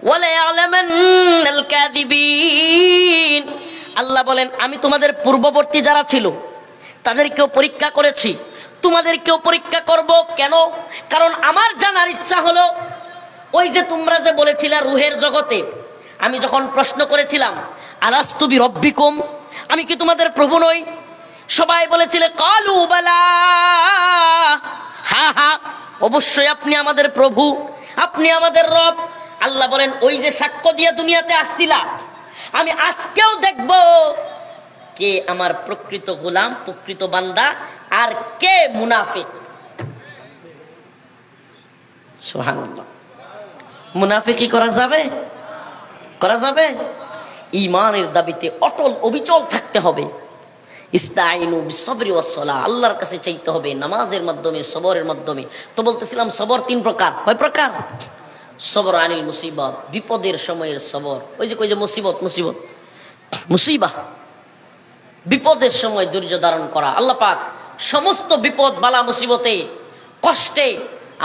ওয়ালায়ালামান্নাল কাযিবিন। আল্লাহ বলেন আমি তোমাদের পূর্ববর্তী যারা ছিল তাদেরকেও পরীক্ষা করেছি, তোমাদেরকেও পরীক্ষা করব। কেন? কারণ আমার জানার ইচ্ছা হলো, ওই যে তোমরা যে বলেছিলে রুহের জগতে, আমি যখন প্রশ্ন করেছিলাম আলাস্তু বিরব্বিকুম, আমি কি তোমাদের প্রভু নই? সবাই বলেছিলে কালু বালা, হ্যাঁ হ্যাঁ অবশ্যই আপনি আমাদের প্রভু, আপনি আমাদের রব। আল্লাহ বলেন ওই যে সাক্ষ্য দিয়ে দুনিয়াতে আসছিলা, আমি আজকেও দেখব কে আমার প্রকৃত গোলাম, প্রকৃত বান্দা, আর কে মুনাফিক। সুবহানাল্লাহ। মুনাফিকি করা যাবে? করা যাবে? ঈমানের দাবিতে অটল অবিচল থাকতে হবে। ইস্তাইনু বিসসবরি ওয়াসসালাহ, আল্লাহর কাছে চাইতে হবে নামাজের মাধ্যমে, সবরের মাধ্যমে। তো বলতেছিলাম সবর তিন প্রকার। কয় প্রকার? সবর আনিল মুসিবত, বিপদের সময়ের সবর। ওই যে কই যে মুসিবত মুসিবত মুসিবা, বিপদের সময় ধৈর্য ধারণ করা। আল্লাহ পাক সমস্ত বিপদ বালা মুসিবতে কষ্টে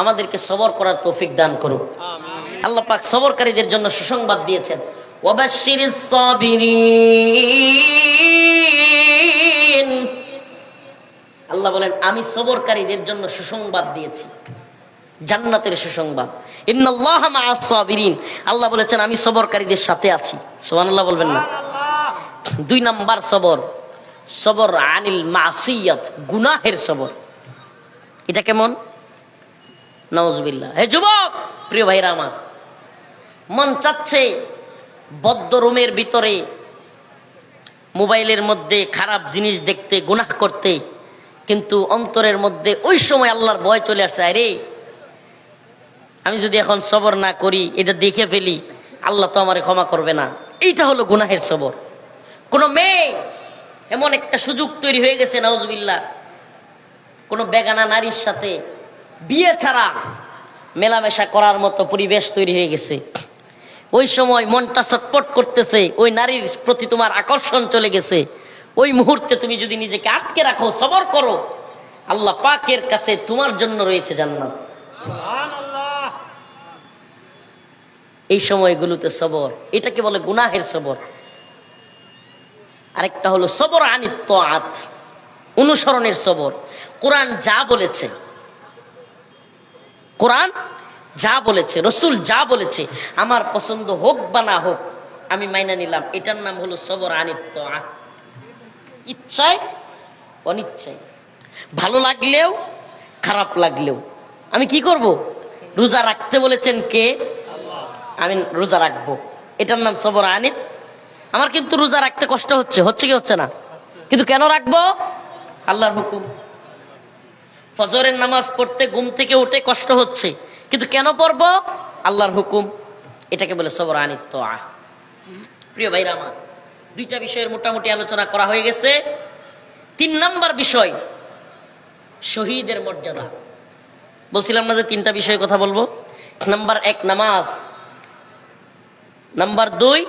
আমাদেরকে সবর করার তৌফিক দান করুক। আল্লাহ পাক সবরকারীদের জন্য সুসংবাদ দিয়েছেন, ওয়াবাশশিরিস সাবিরিন। আল্লাহ বলেন আমি সবরকারীদের জন্য সুসংবাদ দিয়েছি, জান্নাতের সুসংবাদ। ইন্নাল্লাহা মাআস সাবিরিন, আল্লাহ বলেছেন আমি সবরকারীদের সাথে আছি। সুবহানাল্লাহ বলবেন না? 2 নাম্বার সবর, সবর আনিল মাসিয়াত, গুনাহের সবর। এটা কেমন? নাউজুবিল্লাহ। হে যুবক, প্রিয় ভাইরা আমার, মন চাচ্ছে বদ্ধ রুমের ভিতরে মোবাইলের মধ্যে খারাপ জিনিস দেখতে, গুনাহ করতে, কিন্তু অন্তরের মধ্যে ওই সময় আল্লাহর ভয় চলে আসছে, আরে আমি যদি এখন সবর না করি, এটা দেখে ফেলি, আল্লাহ তো আমারে ক্ষমা করবে না। এইটা হলো গুনাহের সবর। কোন মেয়ে এমন একটা সুযোগ তৈরি হয়ে গেছে, নাউজুবিল্লাহ, কোন বেগানা নারীর সাথে বিয়ে ছাড়া মেলামেশা করার মতো পরিবেশ তৈরি হয়ে গেছে। ওই সময় মনটা ছটপট করতেছে, ওই নারীর প্রতি তোমার আকর্ষণ চলে গেছে, ওই মুহূর্তে তুমি যদি নিজেকে আটকে রাখো, সবর করো, আল্লাহ পাকের কাছে তোমার জন্য রয়েছে জান্নাত। এই সময়গুলোতে সবর, এটাকে বলে গুনাহের সবর। আরেকটা হলো সবর আনিত তাআত, অনুসরণের সবর। কোরআন যা বলেছে, কোরআন যা বলেছে, রসুল যা বলেছে, আমার পছন্দ হোক বা না হোক আমি মাইনা নিলাম, এটার নাম হলো সবর আনিত তাআত। ইচ্ছায় অনিচ্ছায়, ভালো লাগলেও খারাপ লাগলেও আমি কি করব? রোজা রাখতে বলেছেন কে? আমি রোজা রাখবো, এটার নাম সবর আনিত। আমার কিন্তু রোজা রাখতে কষ্ট হচ্ছে, হচ্ছে কি হচ্ছে না? কিন্তু কেন রাখবো? আল্লাহর হুকুম। ফজরের নামাজ পড়তে ঘুম থেকে উঠে কষ্ট হচ্ছে, কিন্তু কেন পড়বো? আল্লাহর হুকুম। এটাকে বলে সবর আনিত তাআত। প্রিয় ভাইরা আমার, দুইটা বিষয়ের মোটামুটি আলোচনা করা হয়ে গেছে। 3 নাম্বার বিষয় শহীদের মর্যাদা। বলছিলাম না যে 3টা বিষয়ে কথা বলবো। নাম্বার 1 নামাজ, নাম্বার 2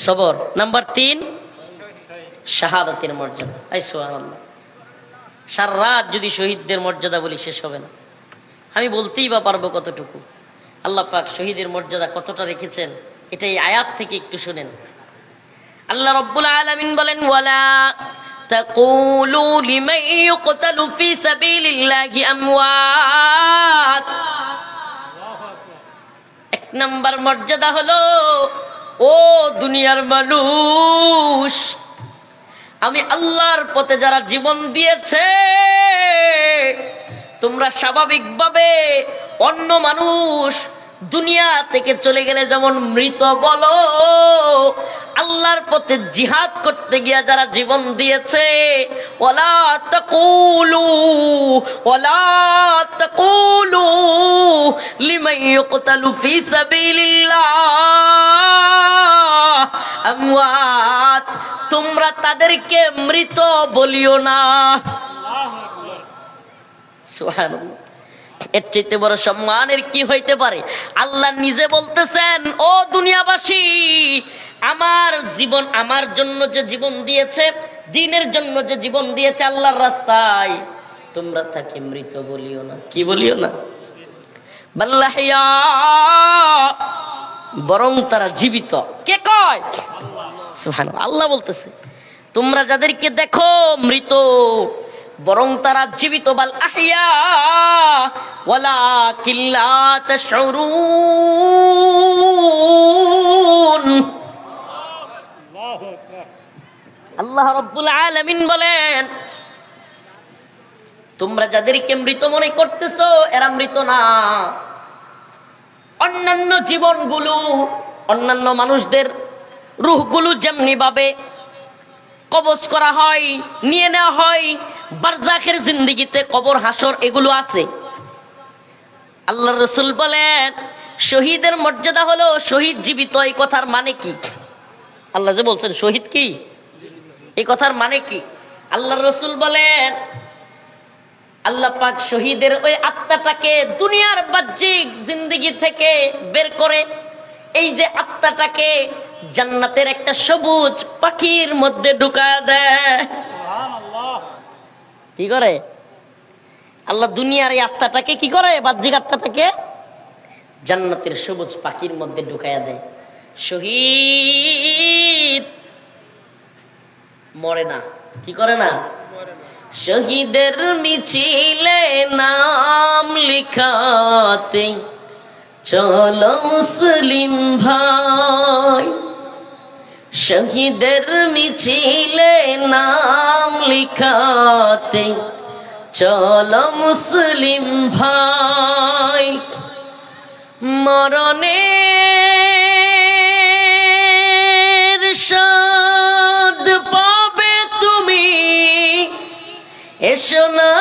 সবর, নাম্বার 3 শাহাদাতের মর্যাদা। আই সুবহানাল্লাহ, সারা রাত যদি শহীদদের মর্যাদা বলি শেষ হবে না। আমি বলতেই বা পারবো কতটুকু। আল্লাহ পাক শহীদের মর্যাদা কতটা রেখেছেন এটা এই আয়াত থেকে একটু শুনেন। আল্লাহ রাব্বুল আলামিন বলেন, ওয়ালা তাকুলু লিমান ইউকতালু ফি সাবিলিল্লাহি আমওয়াত। 1 নাম্বার মর্যাদা হলো, ও দুনিয়ার মানুষ, আমি আল্লাহর পথে যারা জীবন দিয়েছে, তোমরা স্বাভাবিকভাবে অন্য মানুষ দুনিয়া থেকে চলে গেলে যেমন মৃত বলো, আল্লাহর পথে জিহাদ করতে গিয়া যারা জীবন দিয়েছে, ওয়ালা তাকুলু লিমান ইউকতালু ফি সাবিলিল্লাহ আমওয়াত, তোমরা তাদেরকে মৃত বলিও না। সুবহানাল্লাহ, এর চাইতে বড় সম্মানের কি হইতে পারে? আল্লাহ নিজে বলতেছেন, ও দুনিয়াবাসী, আমার জীবন, আমার জন্য যে জীবন দিয়েছে, দ্বীনের জন্য যে জীবন দিয়েছে আল্লাহর রাস্তায়, তোমরা তাকে মৃত বলিও না। কি বলিও না? বাল্লাহিয়া, বরং তারা জীবিত। কে কয়? সুবহানাল্লাহ, আল্লাহ বলতেছে, তোমরা যাদেরকে দেখো মৃত, বরং তারা জীবিত। বাল আহইয়া ওয়ালাকিন লা তাশউরুন। আল্লাহ রাব্বুল আলামিন বলেন, তোমরা যাদেরকে মৃত মনে করতেছো এরা মৃত না। অন্যান্য জীবনগুলো, অন্যান্য মানুষদের রূহগুলো যেমনি ভাবে কবজ করা হয়, নিয়ে নেওয়া হয়, বারজাখের জিন্দেগিতে কবর হাসর এগুলো আছে। আল্লাহ রাসূল বলেন, শহীদের মর্যাদা হলো শহীদ জীবিত। এই কথার মানে কি? আল্লাহ যে বলছেন শহীদ কি, এই কথার মানে কি? আল্লাহ রাসূল বলেন, আল্লাহ পাক শহীদের ওই আত্মাটাকে দুনিয়ার বাহ্যিক জিন্দেগি থেকে বের করে, এই যে আত্মাটাকে জান্নাতের একটা সবুজ পাখির মধ্যে ঢুকায় দেয়। কি করে আল্লাহ? দুনিয়ার এই আত্মাটাকে কি করে? বাহ্যিক আত্মাটাকে জান্নাতের সবুজ পাখির মধ্যে ঢুকায় দেয়। শহীদ মরে না। কি করে না? শহীদের মিছিলে নাম লিখাতে চলো মুসলিম ভাই, শহীদের মিছিলে নাম লিখাতে চলো মুসলিম ভাই, মরণের স্বাদ পাবে তুমি, এসো না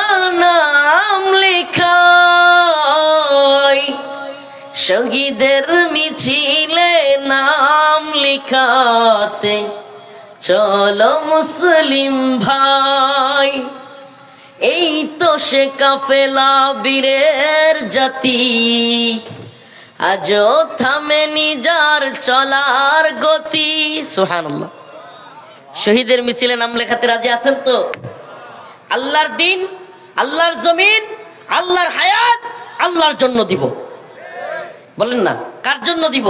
নাম লিখাই, শহীদের মিছিলে নাম লিখাতে চলো মুসলিম ভাই। এই তো সে কাফেলা বীরের জাতি, আজও থামেনি যার চলার গতি। সুবহানাল্লাহ। শহীদের মিছিলে নাম লেখাতে রাজি আছেন তো? আল্লাহর দিন, আল্লাহর জমিন, আল্লাহর হায়াত আল্লাহর জন্য দিব। বলেন না, কার জন্য দিব?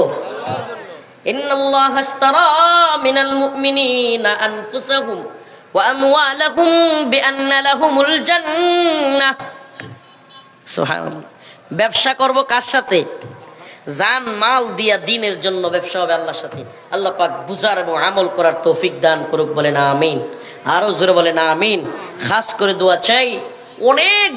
ইন্নাল্লাহা আশতারা মিনাল মুমিনিনা আনফুসাহুম ওয়া আমওয়ালাহুম বিআন্না লাহুমুল জান্নাহ। সুবহানাল্লাহ। ব্যবসা করব কার সাথে? জান মাল দিয়া দিনের জন্য ব্যবসা হবে আল্লাহর সাথে। আল্লাহ পাক বুঝার এবং আমল করার তৌফিক দান করুক। বলেন আমিন। আরো জোরে বলেন আমিন। খাস করে দোয়া চাই অনেক